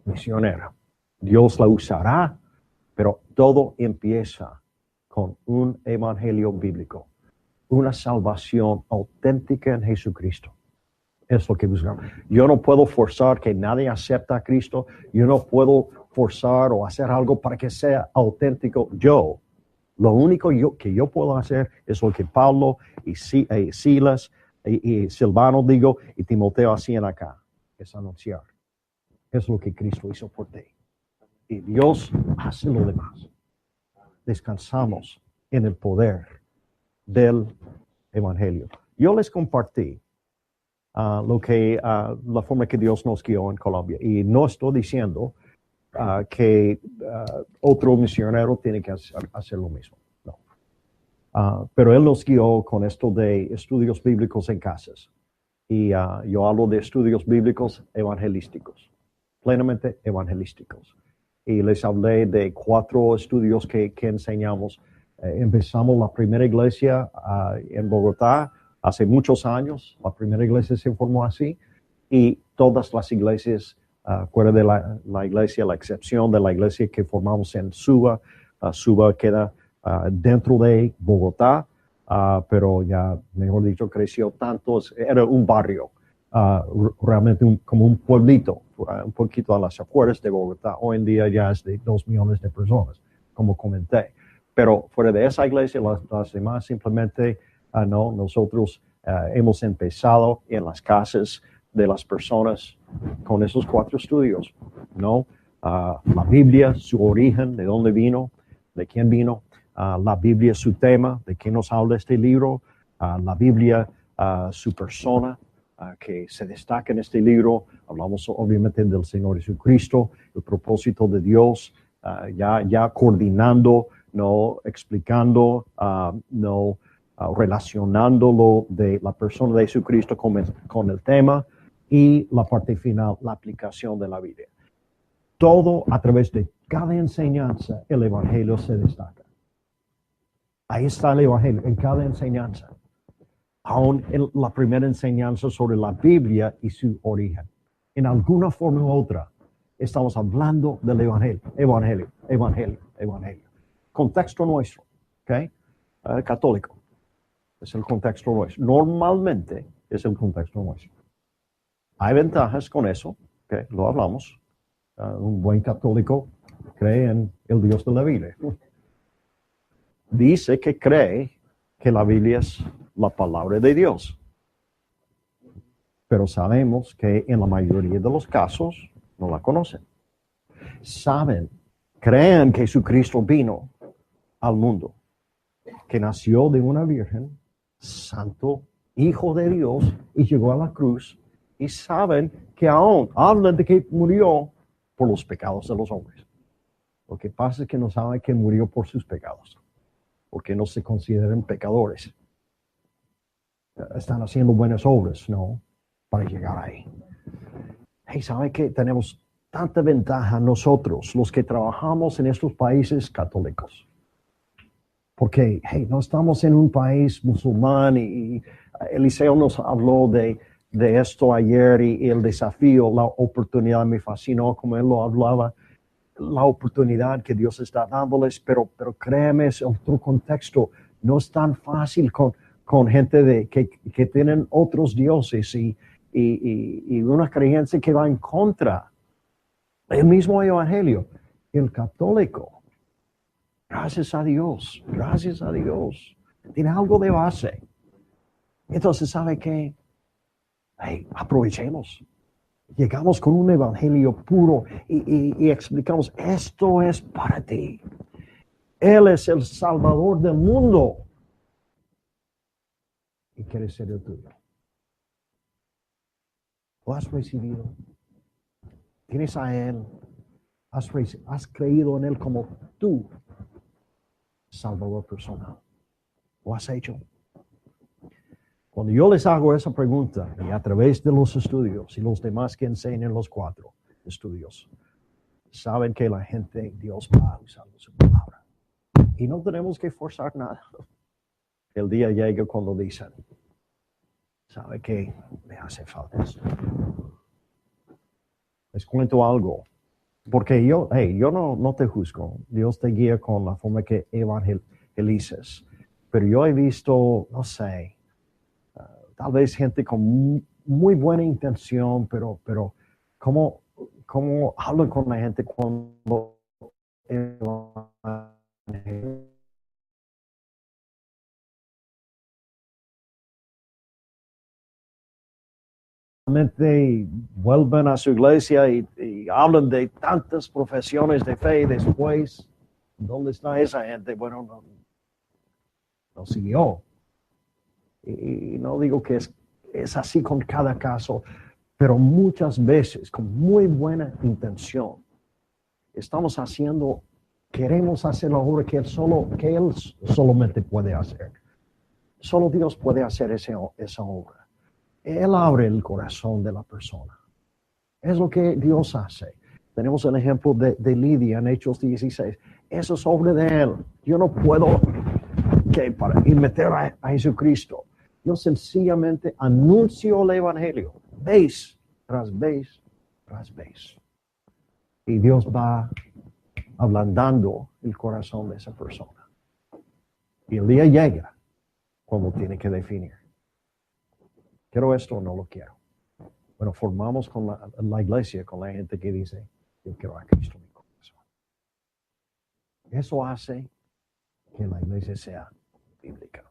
Misionera. Dios la usará, pero todo empieza con un evangelio bíblico. Una salvación auténtica en Jesucristo. Es lo que buscamos. Yo no puedo forzar que nadie acepte a Cristo. Yo no puedo forzar o hacer algo para que sea auténtico yo. Lo único que yo puedo hacer es lo que Pablo y Silas y Silvano y Timoteo hacían acá. Es anunciar. Es lo que Cristo hizo por ti. Y Dios hace lo demás. Descansamos en el poder del Evangelio. Yo les compartí la forma que Dios nos guió en Colombia. Y no estoy diciendo que otro misionero tiene que hacer lo mismo. No. Pero Él nos guió con esto de estudios bíblicos en casas. Y yo hablo de estudios bíblicos evangelísticos, plenamente evangelísticos. Y les hablé de 4 estudios que enseñamos. Empezamos la primera iglesia en Bogotá hace muchos años. La primera iglesia se formó así. Y todas las iglesias, fuera de la iglesia, la excepción de la iglesia que formamos en Suba. Suba queda dentro de Bogotá, pero ya, mejor dicho, creció tanto. Era un barrio. Realmente como un pueblito, un poquito a las afueras de Bogotá. Hoy en día ya es de 2 millones de personas, como comenté. Pero fuera de esa iglesia, las demás simplemente no. Nosotros hemos empezado en las casas de las personas con esos 4 estudios, ¿no? La Biblia, su origen, de dónde vino, de quién vino. La Biblia, su tema, de qué nos habla este libro. La Biblia, su persona, que se destaca en este libro. Hablamos obviamente del Señor Jesucristo, el propósito de Dios, ya coordinando, no explicando, no relacionándolo de la persona de Jesucristo con el tema, y la parte final, la aplicación de la Biblia. Todo a través de cada enseñanza, el Evangelio se destaca. Ahí está el Evangelio, en cada enseñanza. Aún en la primera enseñanza sobre la Biblia y su origen. En alguna forma u otra, estamos hablando del Evangelio. Contexto nuestro, ¿ok? Católico. Es el contexto nuestro. Normalmente es el contexto nuestro. Hay ventajas con eso, ¿ok? Lo hablamos. Un buen católico cree en el Dios de la Biblia. Dice que cree que la Biblia es la palabra de Dios. Pero sabemos que en la mayoría de los casos no la conocen. Creen que Jesucristo vino al mundo, que nació de una virgen, santo, hijo de Dios, y llegó a la cruz, y saben que aún hablan de que murió por los pecados de los hombres. Lo que pasa es que no saben que murió por sus pecados, porque no se consideran pecadores. están haciendo buenas obras, ¿no? Para llegar ahí. Hey, ¿sabe qué? Tenemos tanta ventaja nosotros, los que trabajamos en estos países católicos. Porque, hey, no estamos en un país musulmán y Eliseo nos habló de esto ayer y el desafío, la oportunidad me fascinó como él lo hablaba, la oportunidad que Dios está dándoles, pero créeme, es otro contexto. No es tan fácil con gente que tienen otros dioses y una creencia que va en contra del mismo evangelio. El católico, gracias a Dios, tiene algo de base. Entonces, ¿sabe qué? Hey, aprovechemos. Llegamos con un evangelio puro y explicamos, esto es para ti. Él es el Salvador del mundo. Y quiere ser el tuyo. ¿Lo has recibido? ¿Tienes a Él? ¿Has creído en Él como tu Salvador personal? ¿Lo has hecho? Cuando yo les hago esa pregunta, y a través de los estudios y los demás que enseñan los 4 estudios, saben que la gente, Dios va usando su palabra. Y no tenemos que forzar nada. El día llega cuando dicen, ¿sabe qué? Me hace falta eso. Les cuento algo. Porque yo no te juzgo. Dios te guía con la forma que evangelices. Pero yo he visto, no sé, tal vez gente con muy buena intención, pero ¿cómo hablan con la gente cuando vuelven a su iglesia y hablan de tantas profesiones de fe y después, ¿dónde está esa gente? Bueno, no siguió. Y no digo que es así con cada caso, pero muchas veces con muy buena intención queremos hacer la obra que él solamente puede hacer. Solo Dios puede hacer esa obra. Él abre el corazón de la persona. Es lo que Dios hace. Tenemos el ejemplo de Lidia en Hechos 16. Eso es obra de Él. Yo no puedo para meter a Jesucristo. Yo sencillamente anuncio el evangelio. Vez tras vez tras vez. Y Dios va ablandando el corazón de esa persona. Y el día llega cuando tiene que definir. ¿Quiero esto o no lo quiero? Bueno, formamos con la iglesia, con la gente que dice, yo quiero a Cristo en mi corazón. Eso hace que la iglesia sea bíblica.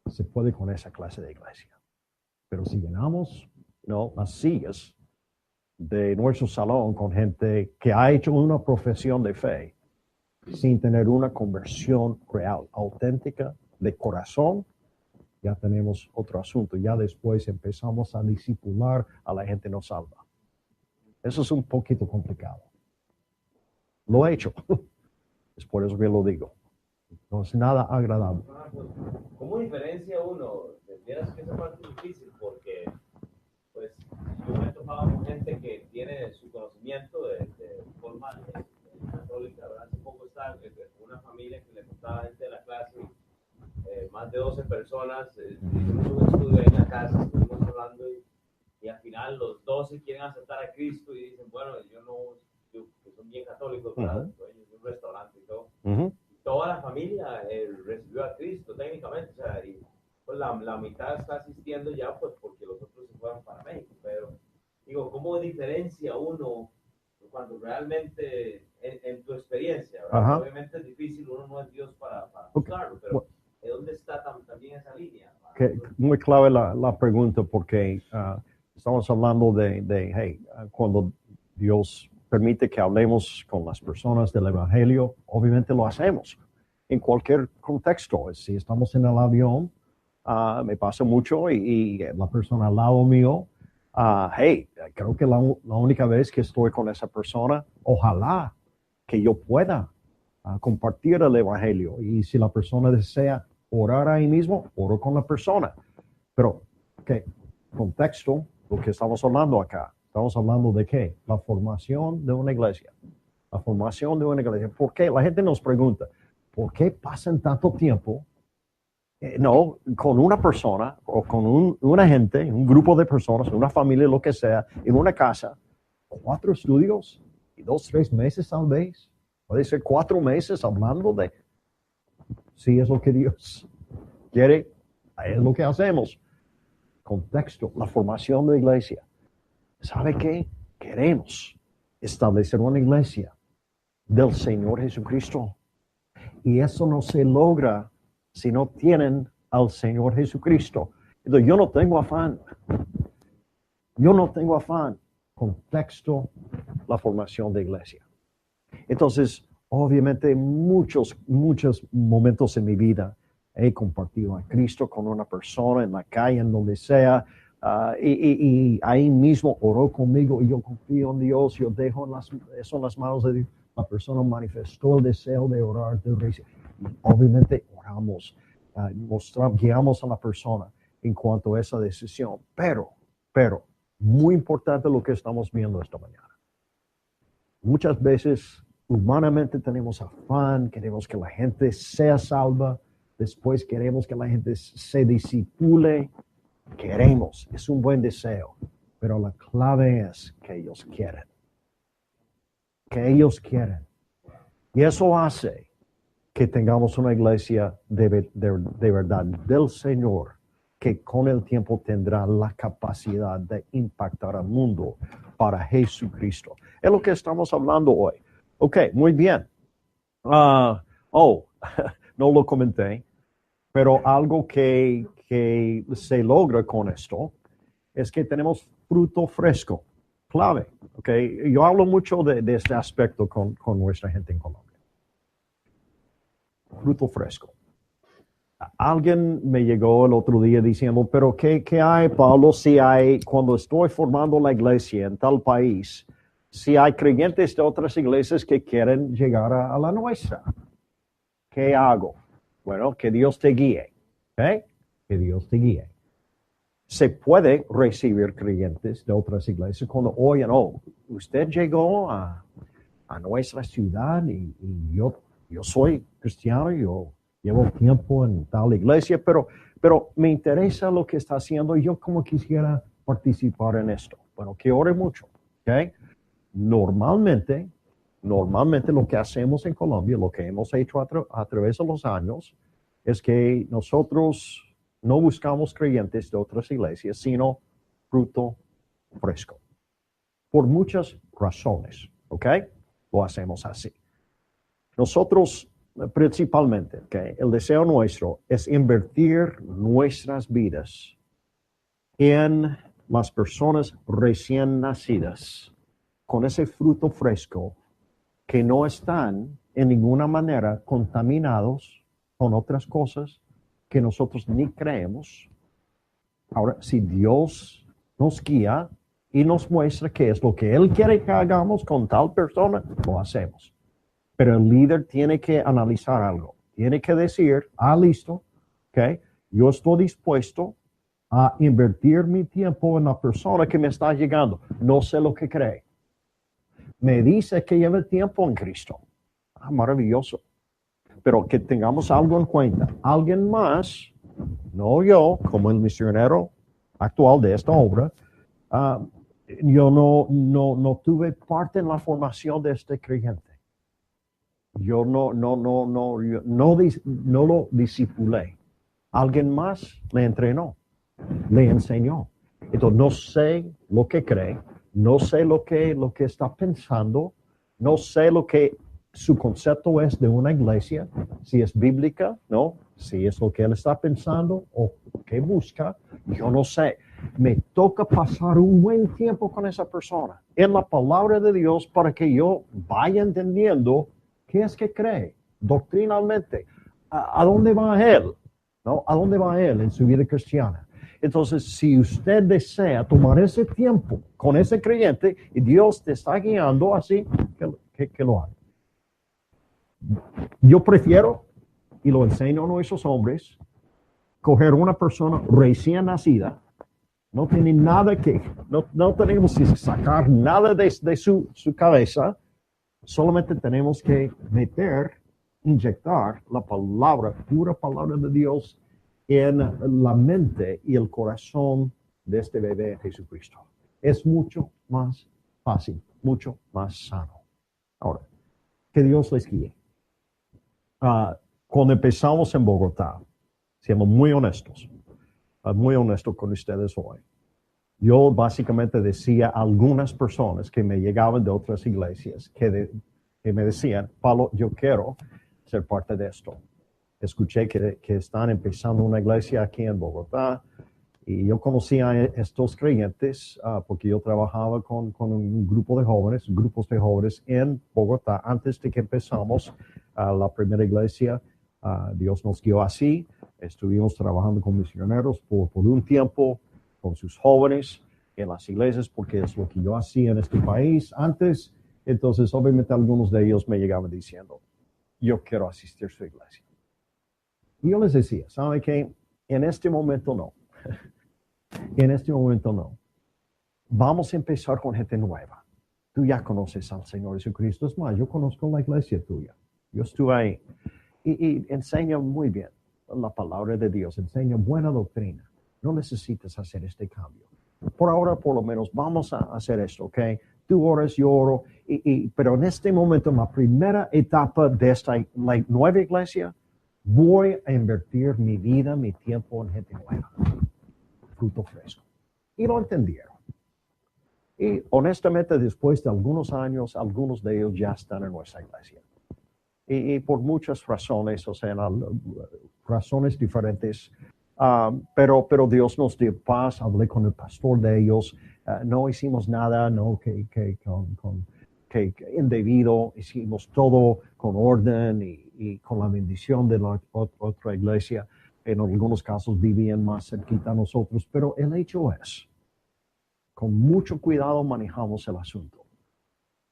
Se puede con esa clase de iglesia. Pero si llenamos las sillas de nuestro salón con gente que ha hecho una profesión de fe sin tener una conversión real, auténtica, de corazón, ya tenemos otro asunto. Ya después empezamos a discipular a la gente no salva. Eso es un poquito complicado. Lo he hecho. Es por eso que lo digo. No es nada agradable.
¿Cómo diferencia uno? Vieras que esa parte es difícil porque, pues, yo me he topado con gente que tiene su conocimiento de forma católica, ¿verdad? Hace poco estaba una familia que le contaba gente de la clase, más de 12 personas, hicimos un estudio ahí en la casa, estuvimos hablando y al final los 12 quieren aceptar a Cristo y dicen, bueno, yo que son bien católicos, ¿verdad? Dueños de un restaurante y todo. Toda la familia recibió a Cristo técnicamente, o sea, y pues la mitad está asistiendo ya pues porque los otros se fueron para México, pero digo, ¿cómo diferencia uno cuando realmente en tu experiencia, ¿verdad? Obviamente es difícil, uno no es Dios para juzgarlo, pero ¿de dónde está también esa línea?
Muy clave la pregunta porque estamos hablando cuando Dios permite que hablemos con las personas del Evangelio, obviamente lo hacemos en cualquier contexto. Si estamos en el avión, me pasa mucho y la persona al lado mío, creo que la única vez que estoy con esa persona, ojalá que yo pueda compartir el Evangelio. Y si la persona desea, orar ahí mismo, oro con la persona. Pero, ¿qué? Contexto, lo que estamos hablando acá. Estamos hablando de qué? La formación de una iglesia. La formación de una iglesia. ¿Por qué? La gente nos pregunta, ¿por qué pasan tanto tiempo no, con una persona o con una gente, un grupo de personas, una familia, lo que sea, en una casa, 4 estudios y 2, 3 meses tal vez? Puede ser 4 meses hablando de si es lo que Dios quiere, es lo que hacemos. Contexto, la formación de la iglesia. ¿Sabe qué? Queremos establecer una iglesia del Señor Jesucristo. Y eso no se logra si no tienen al Señor Jesucristo. Entonces, yo no tengo afán. Yo no tengo afán. Contexto, la formación de iglesia. Entonces, obviamente, muchos momentos en mi vida he compartido a Cristo con una persona en la calle, en donde sea, y ahí mismo oró conmigo y yo confío en Dios, yo dejo eso en las manos de Dios. La persona manifestó el deseo de orar, de recibir. Obviamente oramos, guiamos a la persona en cuanto a esa decisión. Pero, muy importante lo que estamos viendo esta mañana. Muchas veces, humanamente tenemos afán, queremos que la gente sea salva, después queremos que la gente se disipule, queremos, es un buen deseo, pero la clave es que ellos quieren. Que ellos quieren. Y eso hace que tengamos una iglesia de verdad del Señor, que con el tiempo tendrá la capacidad de impactar al mundo para Jesucristo. Es lo que estamos hablando hoy. Ok, muy bien. No lo comenté, pero algo que se logra con esto es que tenemos fruto fresco, clave. Okay? Yo hablo mucho de este aspecto con nuestra gente en Colombia. Fruto fresco. Alguien me llegó el otro día diciendo, pero ¿qué hay, Pablo, si hay, cuando estoy formando la iglesia en tal país, si hay creyentes de otras iglesias que quieren llegar a la nuestra? ¿Qué hago? Bueno, que Dios te guíe. ¿Okay? Que Dios te guíe. Se puede recibir creyentes de otras iglesias cuando oyen, usted llegó a nuestra ciudad y yo soy cristiano, yo llevo tiempo en tal iglesia, pero me interesa lo que está haciendo y yo como quisiera participar en esto. Bueno, que ore mucho, ¿ok? Normalmente lo que hacemos en Colombia, lo que hemos hecho a través de los años, es que nosotros no buscamos creyentes de otras iglesias, sino fruto fresco. Por muchas razones, ¿ok? Lo hacemos así. Nosotros, principalmente, ¿okay? El deseo nuestro es invertir nuestras vidas en las personas recién nacidas, con ese fruto fresco que no están en ninguna manera contaminados con otras cosas que nosotros ni creemos. Ahora, si Dios nos guía y nos muestra qué es lo que Él quiere que hagamos con tal persona, lo hacemos. Pero el líder tiene que analizar algo. Tiene que decir, listo, ¿ok? Yo estoy dispuesto a invertir mi tiempo en la persona que me está llegando. No sé lo que cree. Me dice que lleva tiempo en Cristo. Maravilloso. Pero que tengamos algo en cuenta. Alguien más, no yo, como el misionero actual de esta obra, yo no tuve parte en la formación de este creyente. Yo no lo discipulé. Alguien más le entrenó, le enseñó. Entonces no sé lo que cree, no sé lo que está pensando, no sé lo que su concepto es de una iglesia, si es bíblica, ¿no? Si es lo que él está pensando o que busca, yo no sé. Me toca pasar un buen tiempo con esa persona en la palabra de Dios para que yo vaya entendiendo qué es que cree doctrinalmente. ¿A dónde va él? ¿No? ¿A dónde va él en su vida cristiana? Entonces, si usted desea tomar ese tiempo con ese creyente y Dios te está guiando así, que lo haga. Yo prefiero y lo enseño a nuestros hombres, coger una persona recién nacida, no tiene nada que, no tenemos que sacar nada de su cabeza, solamente tenemos que inyectar la palabra, pura palabra de Dios en la mente y el corazón de este bebé Jesucristo. Es mucho más fácil, mucho más sano. Ahora, que Dios les guíe. Cuando empezamos en Bogotá, siendo muy honestos con ustedes hoy, yo básicamente decía a algunas personas que me llegaban de otras iglesias que me decían, Pablo, yo quiero ser parte de esto. Escuché que están empezando una iglesia aquí en Bogotá y yo conocía a estos creyentes porque yo trabajaba con un grupo de jóvenes, grupos de jóvenes en Bogotá antes de que empezamos la primera iglesia. Dios nos guió así. Estuvimos trabajando con misioneros por un tiempo con sus jóvenes en las iglesias porque es lo que yo hacía en este país antes. Entonces, obviamente, algunos de ellos me llegaban diciendo, yo quiero asistir a su iglesia. Y yo les decía, ¿sabe qué? En este momento no. En este momento no. Vamos a empezar con gente nueva. Tú ya conoces al Señor Jesucristo. Es más, yo conozco la iglesia tuya. Yo estuve ahí. Y enseña muy bien la palabra de Dios. Enseña buena doctrina. No necesitas hacer este cambio. Por ahora, por lo menos, vamos a hacer esto, ¿ok? Tú oras, yo oro. Pero en este momento, en la primera etapa de esta nueva iglesia, voy a invertir mi vida, mi tiempo en gente nueva. Fruto fresco. Y lo entendieron. Y honestamente, después de algunos años, algunos de ellos ya están en nuestra iglesia. Y por muchas razones, o sea, razones diferentes. Pero Dios nos dio paz. Hablé con el pastor de ellos. No hicimos nada, no que indebido. Hicimos todo con orden y con la bendición de la otra iglesia. En algunos casos vivían más cerquita a nosotros. Pero el hecho es, con mucho cuidado manejamos el asunto.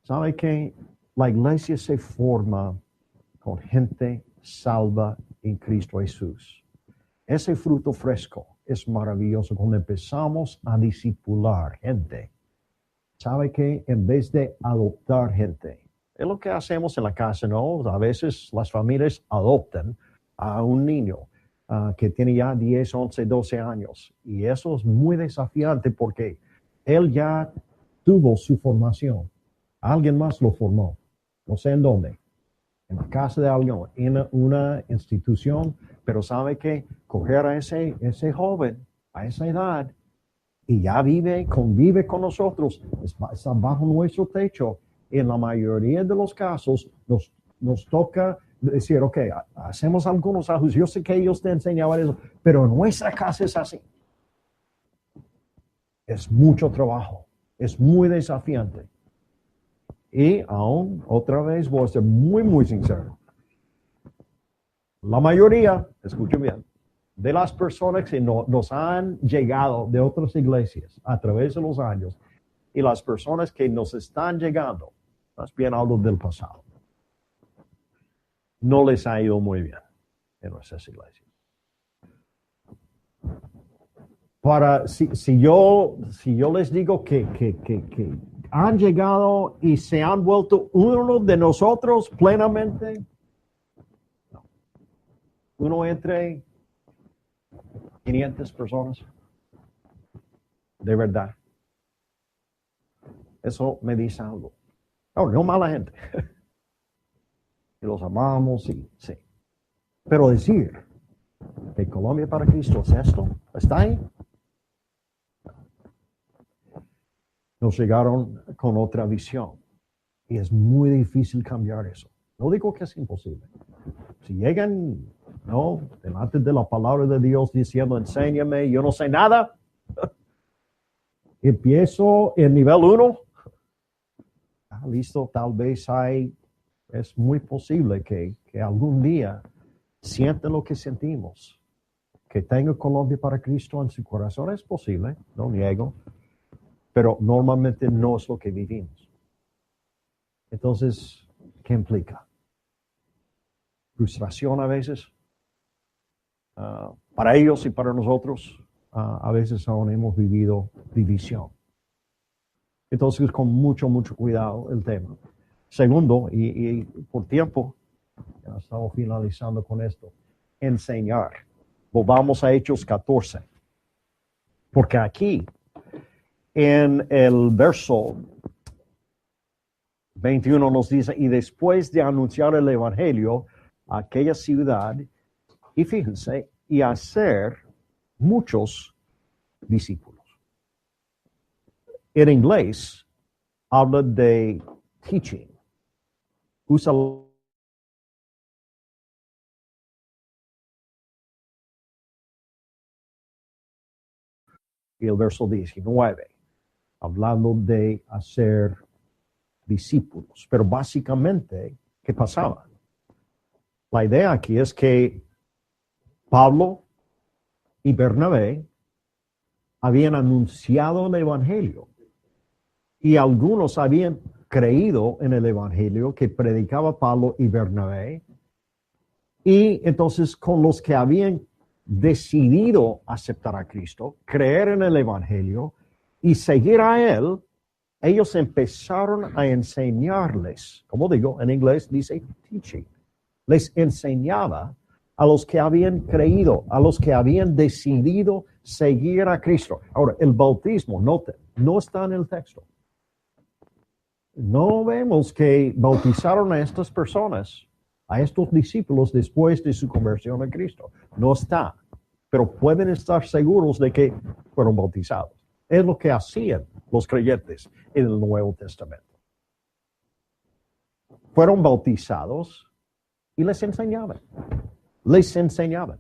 ¿Sabe qué? La iglesia se forma con gente salva en Cristo Jesús. Ese fruto fresco es maravilloso cuando empezamos a discipular gente. ¿Sabe qué? En vez de adoptar gente, es lo que hacemos en la casa, ¿no? A veces las familias adoptan a un niño que tiene ya 10, 11, 12 años. Y eso es muy desafiante porque él ya tuvo su formación. Alguien más lo formó. No sé en dónde. En la casa de alguien, en una institución, pero sabe que coger a ese joven a esa edad y ya convive con nosotros, está bajo nuestro techo. En la mayoría de los casos nos toca decir, ok, hacemos algunos ajustes. Yo sé que ellos te enseñaban eso, pero en nuestra casa es así. Es mucho trabajo, es muy desafiante. Y aún, otra vez, voy a ser muy, muy sincero. La mayoría, escuchen bien, de las personas que nos han llegado de otras iglesias a través de los años y las personas que nos están llegando, más bien hablo del pasado, no les ha ido muy bien en nuestras iglesias. Si yo les digo que han llegado y se han vuelto uno de nosotros plenamente, no. Uno entre 500 personas, de verdad. Eso me dice algo. No mala gente. Y los amamos, sí. Pero decir que Colombia para Cristo es esto, ¿está ahí? Nos llegaron con otra visión. Y es muy difícil cambiar eso. No digo que es imposible. Si llegan, delante de la palabra de Dios diciendo, enséñame, yo no sé nada. Empiezo en nivel 1. Listo, tal vez es muy posible que algún día sientan lo que sentimos. Que tenga Colombia para Cristo en su corazón es posible, no niego. Pero normalmente no es lo que vivimos. Entonces, ¿qué implica? Frustración a veces, Para ellos y para nosotros, a veces aún hemos vivido división. Entonces, con mucho cuidado el tema. Segundo, y por tiempo, ya estamos finalizando con esto, enseñar. Volvamos a Hechos 14. Porque aquí, en el verso 21 nos dice, y después de anunciar el evangelio a aquella ciudad, y fíjense, y hacer muchos discípulos. En inglés, habla de teaching. Usa el verso 19, hablando de hacer discípulos. Pero básicamente, ¿qué pasaba? La idea aquí es que Pablo y Bernabé habían anunciado el evangelio y algunos habían creído en el evangelio que predicaba Pablo y Bernabé, y entonces con los que habían decidido aceptar a Cristo, creer en el evangelio y seguir a él, ellos empezaron a enseñarles, como digo, en inglés dice teaching, les enseñaba a los que habían creído, a los que habían decidido seguir a Cristo. Ahora, el bautismo, noten, no está en el texto. No vemos que bautizaron a estas personas, a estos discípulos después de su conversión a Cristo. No está, pero pueden estar seguros de que fueron bautizados. Es lo que hacían los creyentes en el Nuevo Testamento. Fueron bautizados y les enseñaban. Les enseñaban.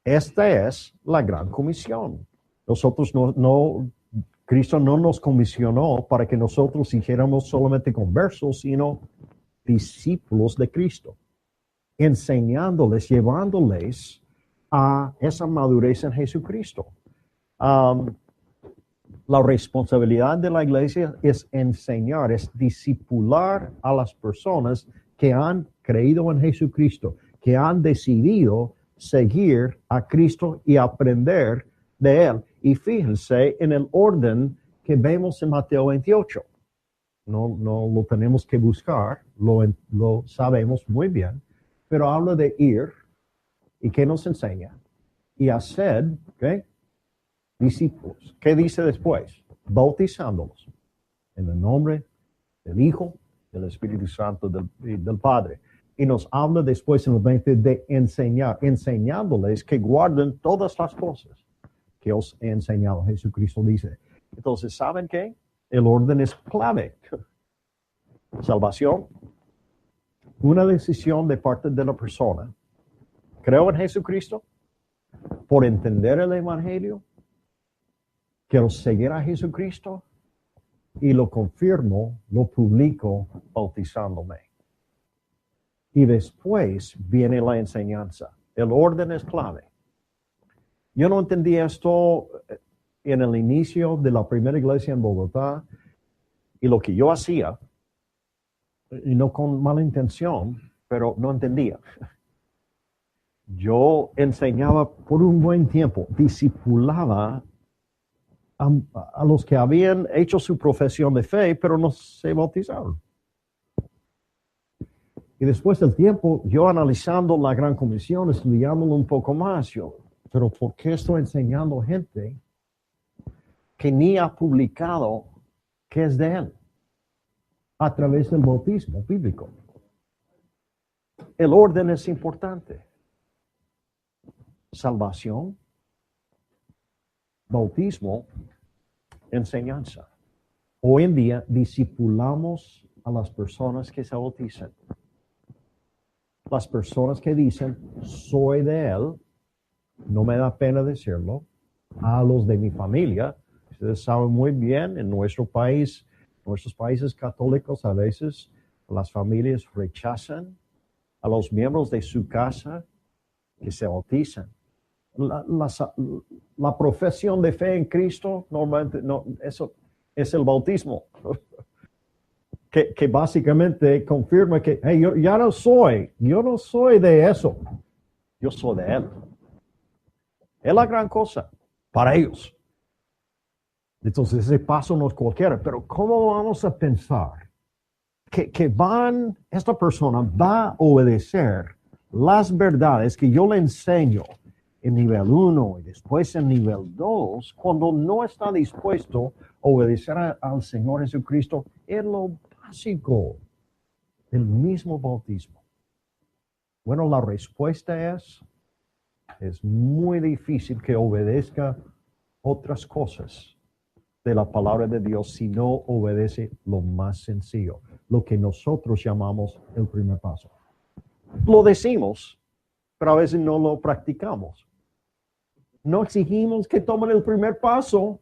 Esta es la gran comisión. Nosotros Cristo no nos comisionó para que nosotros hiciéramos solamente conversos, sino discípulos de Cristo, enseñándoles, llevándoles a esa madurez en Jesucristo. La responsabilidad de la iglesia es enseñar, es discipular a las personas que han creído en Jesucristo, que han decidido seguir a Cristo y aprender de él. Y fíjense en el orden que vemos en Mateo 28. No lo tenemos que buscar, lo sabemos muy bien, pero habla de ir y que nos enseña y hacer, ¿okay? Discípulos. ¿Qué dice después? Bautizándolos en el nombre del Hijo, del Espíritu Santo, del Padre. Y nos habla después en el 20 de enseñar, enseñándoles que guarden todas las cosas que os he enseñado. Jesucristo dice. Entonces, ¿saben qué? El orden es clave. Salvación, una decisión de parte de la persona. Creo en Jesucristo por entender el Evangelio. Quiero seguir a Jesucristo y lo confirmo, lo publico bautizándome. Y después viene la enseñanza. El orden es clave. Yo no entendí esto en el inicio de la primera iglesia en Bogotá, y lo que yo hacía, y no con mala intención, pero no entendía. Yo enseñaba por un buen tiempo, discipulaba a los que habían hecho su profesión de fe, pero no se bautizaron. Y después del tiempo, yo analizando la Gran Comisión, estudiándolo un poco más, pero ¿por qué estoy enseñando gente que ni ha publicado qué es de él a través del bautismo bíblico? El orden es importante. Salvación, bautismo, enseñanza. Hoy en día discipulamos a las personas que se bautizan. Las personas que dicen, soy de él, no me da pena decirlo, a los de mi familia. Ustedes saben muy bien, en nuestro país, nuestros países católicos, a veces las familias rechazan a los miembros de su casa que se bautizan. La profesión de fe en Cristo, normalmente, no, eso es el bautismo. Que básicamente confirma que, hey, yo no soy de eso. Yo soy de él. Es la gran cosa para ellos. Entonces ese paso no es cualquiera, pero ¿cómo vamos a pensar que esta persona va a obedecer las verdades que yo le enseño en nivel 1 y después en nivel 2 cuando no está dispuesto a obedecer al Señor Jesucristo en lo básico del mismo bautismo? Bueno, la respuesta es muy difícil que obedezca otras cosas de la palabra de Dios si no obedece lo más sencillo, lo que nosotros llamamos el primer paso. Lo decimos, pero a veces no lo practicamos. No exigimos que tomen el primer paso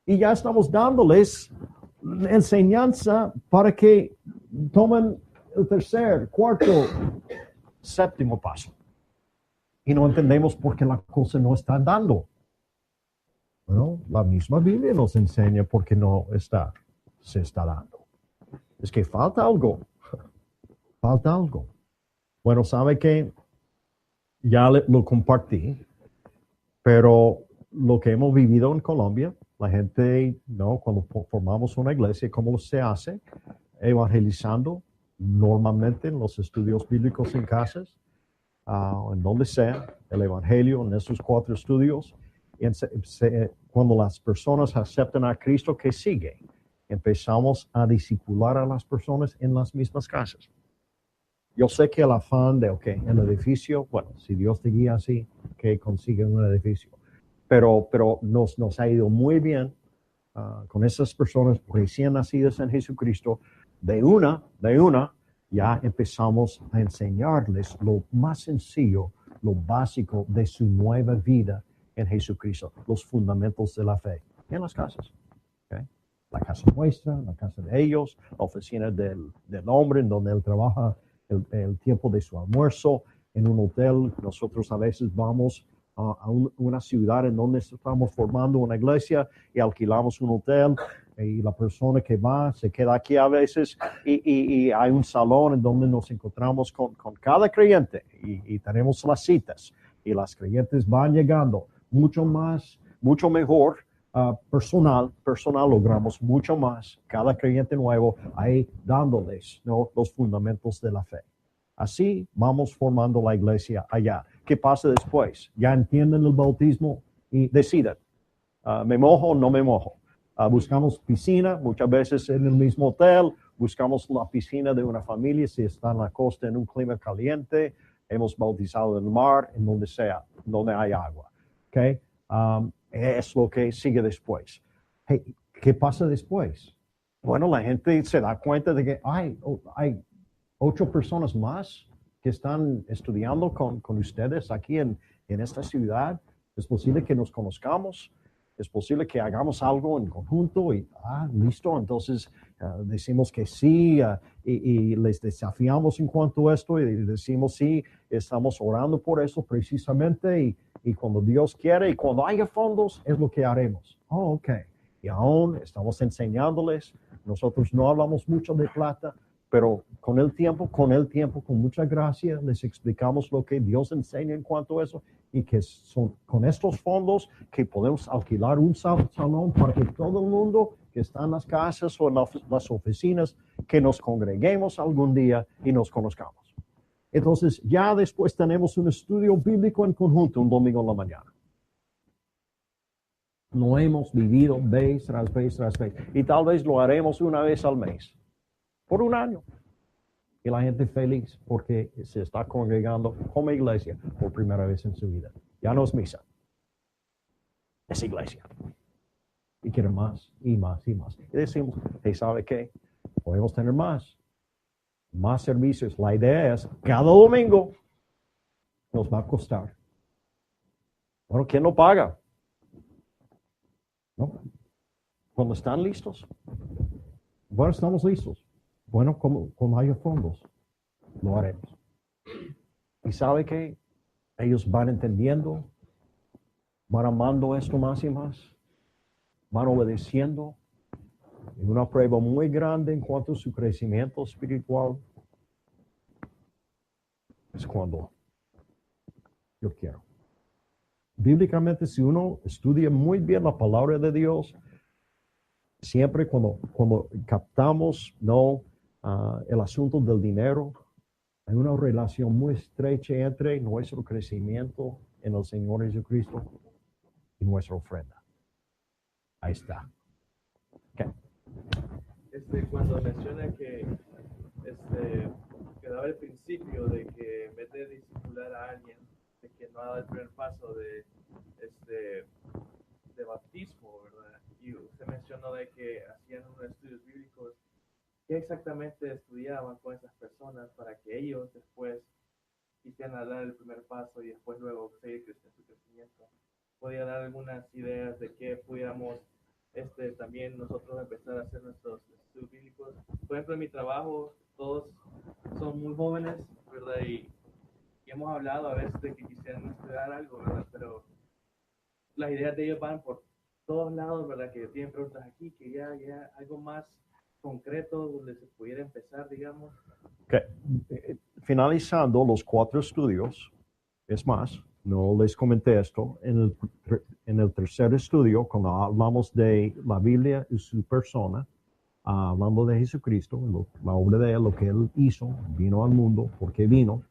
y ya estamos dándoles enseñanza para que tomen el tercer, cuarto, séptimo paso. Y no entendemos por qué la cosa no está dando. Bueno, la misma Biblia nos enseña por qué no se está dando. Es que falta algo. Falta algo. Bueno, sabe que ya lo compartí, pero lo que hemos vivido en Colombia, la gente, ¿no? Cuando formamos una iglesia, ¿cómo se hace? Evangelizando normalmente en los estudios bíblicos en casas, en donde sea, el evangelio en esos 4 estudios. Cuando las personas aceptan a Cristo, ¿qué sigue? Empezamos a discipular a las personas en las mismas casas. Yo sé que el afán de, el edificio, bueno, si Dios te guía así, que consiguen un edificio. Pero nos ha ido muy bien con esas personas recién nacidas en Jesucristo. De una, ya empezamos a enseñarles lo más sencillo, lo básico de su nueva vida en Jesucristo, los fundamentos de la fe, en las casas. ¿Okay? La casa nuestra, la casa de ellos, la oficina del hombre en donde él trabaja el tiempo de su almuerzo, en un hotel. Nosotros a veces vamos a una ciudad en donde estamos formando una iglesia y alquilamos un hotel y la persona que va se queda aquí a veces y hay un salón en donde nos encontramos con cada creyente y tenemos las citas y las creyentes van llegando mucho mejor. Personal, logramos mucho más, cada creyente nuevo, ahí dándoles, ¿no?, los fundamentos de la fe. Así vamos formando la iglesia allá. ¿Qué pasa después? Ya entienden el bautismo y deciden, ¿me mojo o no me mojo? Buscamos piscina, muchas veces en el mismo hotel, buscamos la piscina de una familia si está en la costa en un clima caliente, hemos bautizado en el mar, en donde sea, donde hay agua. ¿Okay? Es lo que sigue después. Hey, ¿qué pasa después? Bueno, la gente se da cuenta de que hay 8 personas más que están estudiando con ustedes aquí en esta ciudad. Es posible que nos conozcamos. Es posible que hagamos algo en conjunto y, listo. Entonces decimos que sí y les desafiamos en cuanto a esto y decimos sí, estamos orando por eso precisamente y cuando Dios quiere y cuando haya fondos es lo que haremos. Ok. Y aún estamos enseñándoles. Nosotros no hablamos mucho de plata, pero con el tiempo, con mucha gracia, les explicamos lo que Dios enseña en cuanto a eso y que son con estos fondos que podemos alquilar un salón para que todo el mundo que está en las casas o en las oficinas, que nos congreguemos algún día y nos conozcamos. Entonces, ya después tenemos un estudio bíblico en conjunto un domingo en la mañana. Lo hemos vivido vez tras vez tras vez y tal vez lo haremos una vez al mes. Por un año. Y la gente feliz porque se está congregando como iglesia por primera vez en su vida. Ya no es misa. Es iglesia. Y quieren más y más y más. Y decimos, ¿sabe qué? Podemos tener más servicios. La idea es, cada domingo nos va a costar. Bueno, ¿quién lo paga? ¿No? Cuando están listos. Bueno, estamos listos. Bueno, como haya fondos, lo haremos. Y sabe que ellos van entendiendo, van amando esto más y más, van obedeciendo. Y una prueba muy grande en cuanto a su crecimiento espiritual es cuando yo quiero. bíblicamente, si uno estudia muy bien la palabra de Dios, siempre cuando captamos no el asunto del dinero, hay una relación muy estrecha entre nuestro crecimiento en el Señor Jesucristo y nuestra ofrenda. Ahí está. Okay.
Cuando menciona que daba el principio de que en vez de discipular a alguien, de que no ha dado el primer paso de bautismo, ¿verdad? Y usted mencionó de que hacían unos estudios bíblicos. ¿Qué exactamente estudiaban con esas personas para que ellos después quisieran dar el primer paso y después luego seguir su crecimiento? ¿Podría dar algunas ideas de qué pudiéramos también nosotros empezar a hacer nuestros estudios bíblicos? Por ejemplo, en mi trabajo todos son muy jóvenes, ¿verdad? Y hemos hablado a veces de que quisieran estudiar algo, ¿verdad? Pero las ideas de ellos van por todos lados, ¿verdad? Que tienen preguntas aquí, que ya algo más concreto donde se pudiera empezar, digamos.
Okay. Finalizando los 4 estudios, es más, no les comenté esto, en el tercer estudio, cuando hablamos de la Biblia y su persona, hablando de Jesucristo, la obra de Él, lo que Él hizo, vino al mundo, porque vino,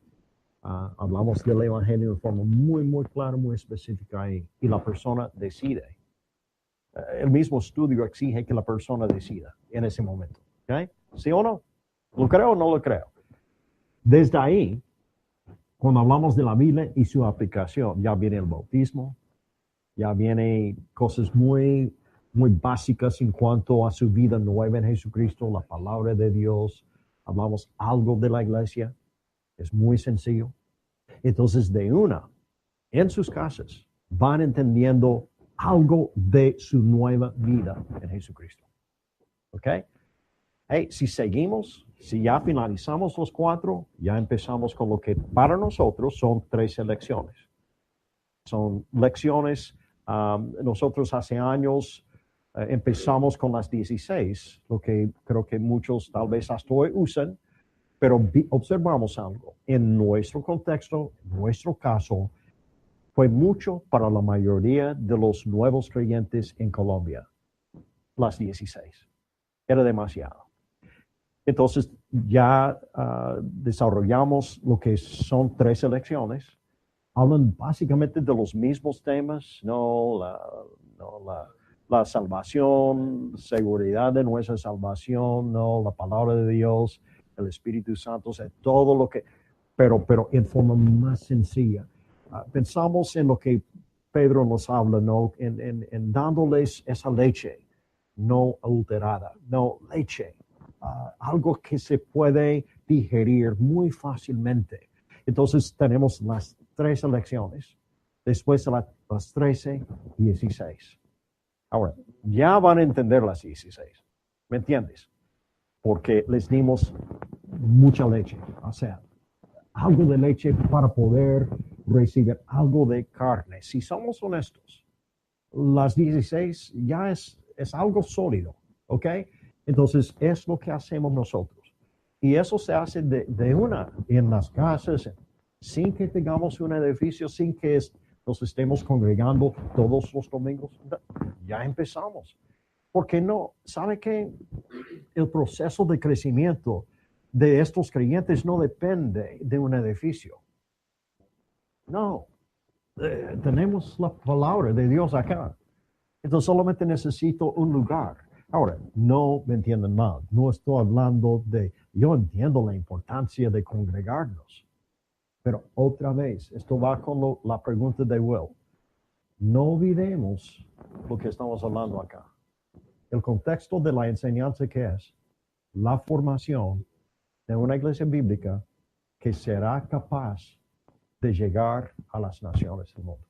hablamos del Evangelio de forma muy, muy clara, muy específica ahí, y la persona decide. El mismo estudio exige que la persona decida en ese momento. ¿Okay? ¿Sí o no? ¿Lo creo o no lo creo? Desde ahí, cuando hablamos de la Biblia y su aplicación, ya viene el bautismo, ya viene cosas muy, muy básicas en cuanto a su vida nueva en Jesucristo, la palabra de Dios, hablamos algo de la iglesia, es muy sencillo. Entonces, de una, en sus casas, van entendiendo algo de su nueva vida en Jesucristo. ¿Ok? Hey, si seguimos, si ya finalizamos los 4, ya empezamos con lo que para nosotros son 3 lecciones. Son lecciones, nosotros hace años empezamos con las 16, lo que creo que muchos tal vez hasta hoy usan, pero observamos algo. En nuestro contexto, en nuestro caso, fue mucho para la mayoría de los nuevos creyentes en Colombia, las 16. Era demasiado. Entonces ya desarrollamos lo que son 3 lecciones. Hablan básicamente de los mismos temas, la salvación, seguridad de nuestra salvación, la palabra de Dios, el Espíritu Santo, o sea, todo lo que, pero en forma más sencilla. Pensamos en lo que Pedro nos habla, ¿no? En dándoles esa leche no adulterada, no leche, algo que se puede digerir muy fácilmente. Entonces tenemos las 3 lecciones, después de las 13, 16. Ahora, ya van a entender las 16, ¿me entiendes? Porque les dimos mucha leche, o sea, algo de leche para poder recibir algo de carne. Si somos honestos, las 16 ya es algo sólido, ¿ok? Entonces, es lo que hacemos nosotros. Y eso se hace de una en las casas, sin que tengamos un edificio, sin que nos estemos congregando todos los domingos. Ya empezamos. Porque no, ¿sabe qué? El proceso de crecimiento de estos creyentes no depende de un edificio. No, tenemos la palabra de Dios acá. Entonces solamente necesito un lugar. Ahora, no me entiendan mal, no estoy hablando yo entiendo la importancia de congregarnos, pero otra vez, esto va con la pregunta de Will. No olvidemos lo que estamos hablando acá. El contexto de la enseñanza que es la formación de una iglesia bíblica que será capaz de llegar a las naciones del mundo.